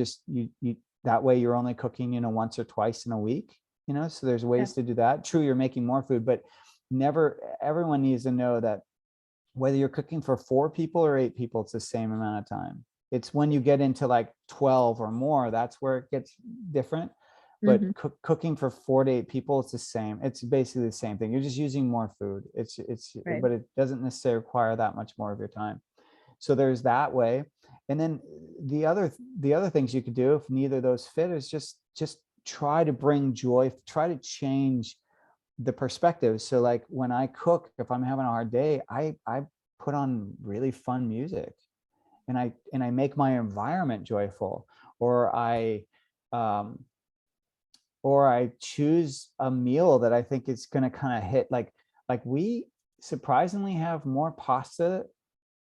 S2: that way you're only cooking, once or twice in a week. So there's
S1: Yeah.
S2: ways to do that. True, you're making more food, but everyone needs to know that whether you're cooking for 4 people or 8 people, it's the same amount of time. It's when you get into like 12 or more, that's where it gets different. But
S1: Hmm.
S2: cooking for 4 to 8 people, it's the same. It's basically the same thing. You're just using more food.
S1: Right.
S2: But it doesn't necessarily require that much more of your time. So there's that way. And then the other things you could do if neither of those fit is just try to bring joy, try to change the perspective. So like when I cook, if I'm having a hard day, I put on really fun music, and I make my environment joyful, or um I choose a meal that I think is going to kind of hit, like we surprisingly have more pasta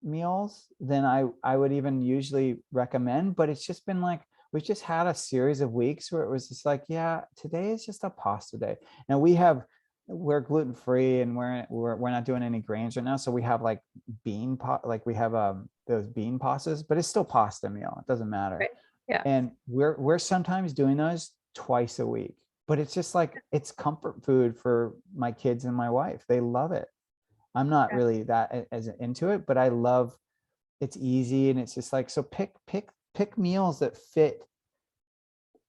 S2: meals than I would even usually recommend, but it's just been like we've just had a series of weeks where it was just like, yeah, today is just a pasta day. Now we're gluten free, and we're not doing any grains right now, so we have like like we have those bean pastas, but it's still pasta meal. It doesn't matter.
S1: Right. Yeah.
S2: And we're sometimes doing those twice a week, but it's just like it's comfort food for my kids and my wife. They love it. I'm not
S1: Yeah.
S2: really that as into it, but I love, it's easy, and it's just like, so pick meals that fit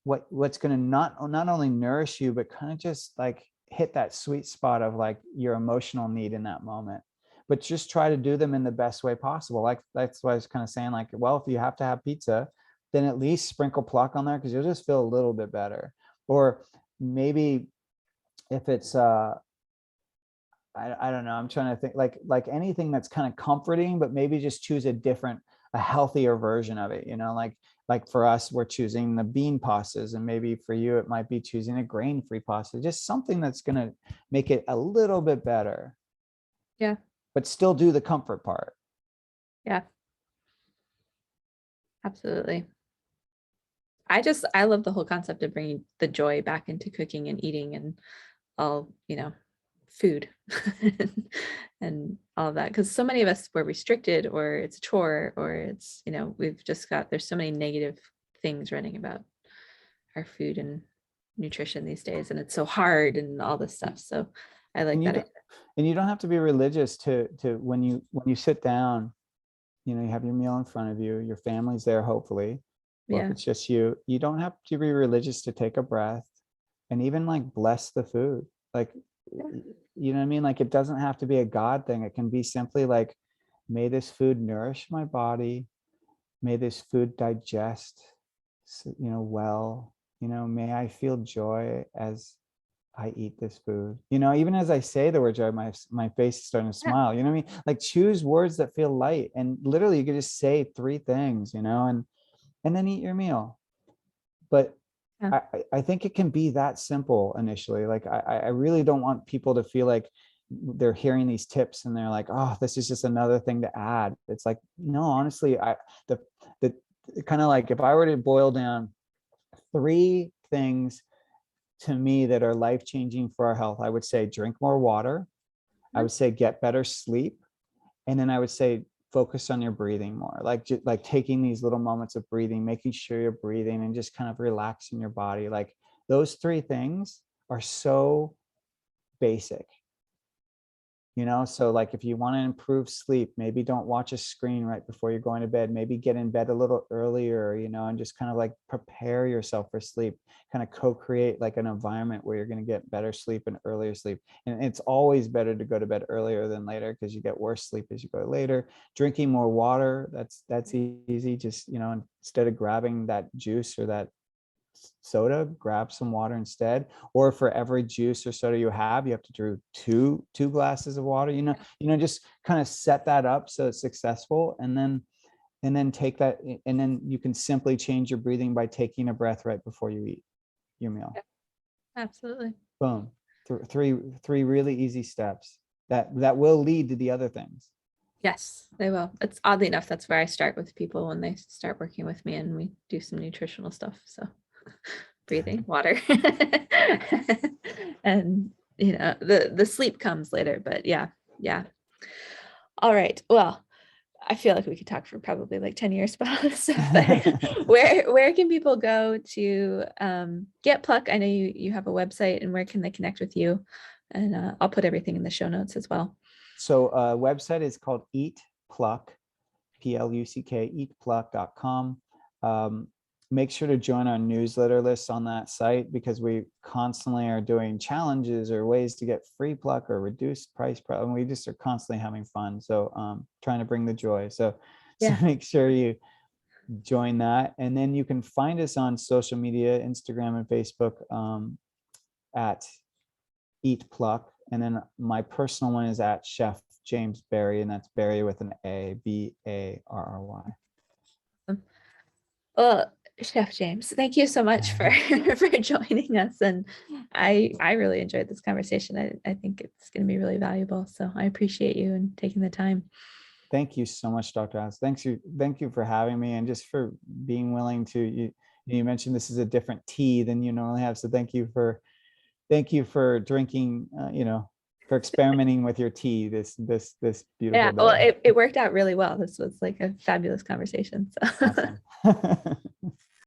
S2: what's going to not only nourish you, but kind of just like hit that sweet spot of like your emotional need in that moment. But just try to do them in the best way possible. Like that's what I was kind of saying, like, well, if you have to have pizza, then at least sprinkle Pluck on there, because you'll just feel a little bit better. Or maybe if it's I don't know. I'm trying to think, like anything that's kind of comforting, but maybe just choose a healthier version of it. Like for us, we're choosing the bean pastas, and maybe for you, it might be choosing a grain-free pasta. Just something that's going to make it a little bit better,
S1: Yeah.
S2: but still do the comfort part.
S1: Yeah. Absolutely. I love the whole concept of bringing the joy back into cooking and eating and all, food and all of that. Because so many of us were restricted, or it's a chore, or it's, there's so many negative things running about our food and nutrition these days, and it's so hard and all this stuff. So I like
S2: And you
S1: that
S2: don't,
S1: idea.
S2: and you don't have to be religious to when you sit down, you have your meal in front of you, your family's there, hopefully, or if
S1: Yeah.
S2: it's just you don't have to be religious to take a breath and even like bless the food. Like,
S1: Yeah.
S2: you know what I mean? Like, it doesn't have to be a God thing. It can be simply like, may this food nourish my body. May this food digest, well, may I feel joy as I eat this food. Even as I say the word joy, my face is starting to
S1: Yeah.
S2: smile. You know what I mean? Like, choose words that feel light, and literally you could just say 3 things, and then eat your meal. But
S1: Yeah.
S2: I think it can be that simple initially. Like, I really don't want people to feel like they're hearing these tips and they're like, oh, this is just another thing to add. It's like, no, honestly, the the kind of like, if I were to boil down 3 things to me that are life changing for our health, I would say drink more water. I
S1: Mhm.
S2: would say get better sleep. And then I would say focus on your breathing more, like taking these little moments of breathing, making sure you're breathing and just kind of relaxing your body. Like, those 3 things are so basic. So like, if you want to improve sleep, maybe don't watch a screen right before you're going to bed. Maybe get in bed a little earlier, and just kind of like prepare yourself for sleep, kind of co-create like an environment where you're going to get better sleep and earlier sleep. And it's always better to go to bed earlier than later, because you get worse sleep as you go later. Drinking more water, that's easy. Just, instead of grabbing that juice or that soda, grab some water instead. Or for every juice or soda you have to do two glasses of water. Just kind of set that up so it's successful, and then take that, and then you can simply change your breathing by taking a breath right before you eat your meal.
S1: Yeah. Absolutely.
S2: Boom. Three really easy steps that will lead to the other things.
S1: Yes, they will. It's oddly enough, that's where I start with people when they start working with me and we do some nutritional stuff. So breathing, water. And the sleep comes later, but yeah. Yeah. All right. Well, I feel like we could talk for probably like 10 years about all this stuff, but where can people go to get Pluck? I know you have a website, and where can they connect with you? And I'll put everything in the show notes as well.
S2: So website is called Eat Pluck, Pluck, eatpluck.com. Make sure to join our newsletter list on that site, because we constantly are doing challenges or ways to get free Pluck or reduced price, and we just are constantly having fun. So trying to bring the joy. So
S1: Yeah.
S2: make sure you join that. And then you can find us on social media, Instagram and Facebook, at Eat Pluck. And then my personal one is at Chef James Barry, and that's Barry with an A, Barry.
S1: Well, Chef James, thank you so much for for joining us. And I really enjoyed this conversation. I think it's going to be really valuable. So I appreciate you and taking the time.
S2: Thank you so much, Dr. House. Thank you for having me, and just for being willing to, you mentioned this is a different tea than you normally have. So thank you for drinking, for experimenting with your tea this beautiful
S1: Yeah, well,
S2: day.
S1: it worked out really well. This was like a fabulous conversation. So
S2: Awesome.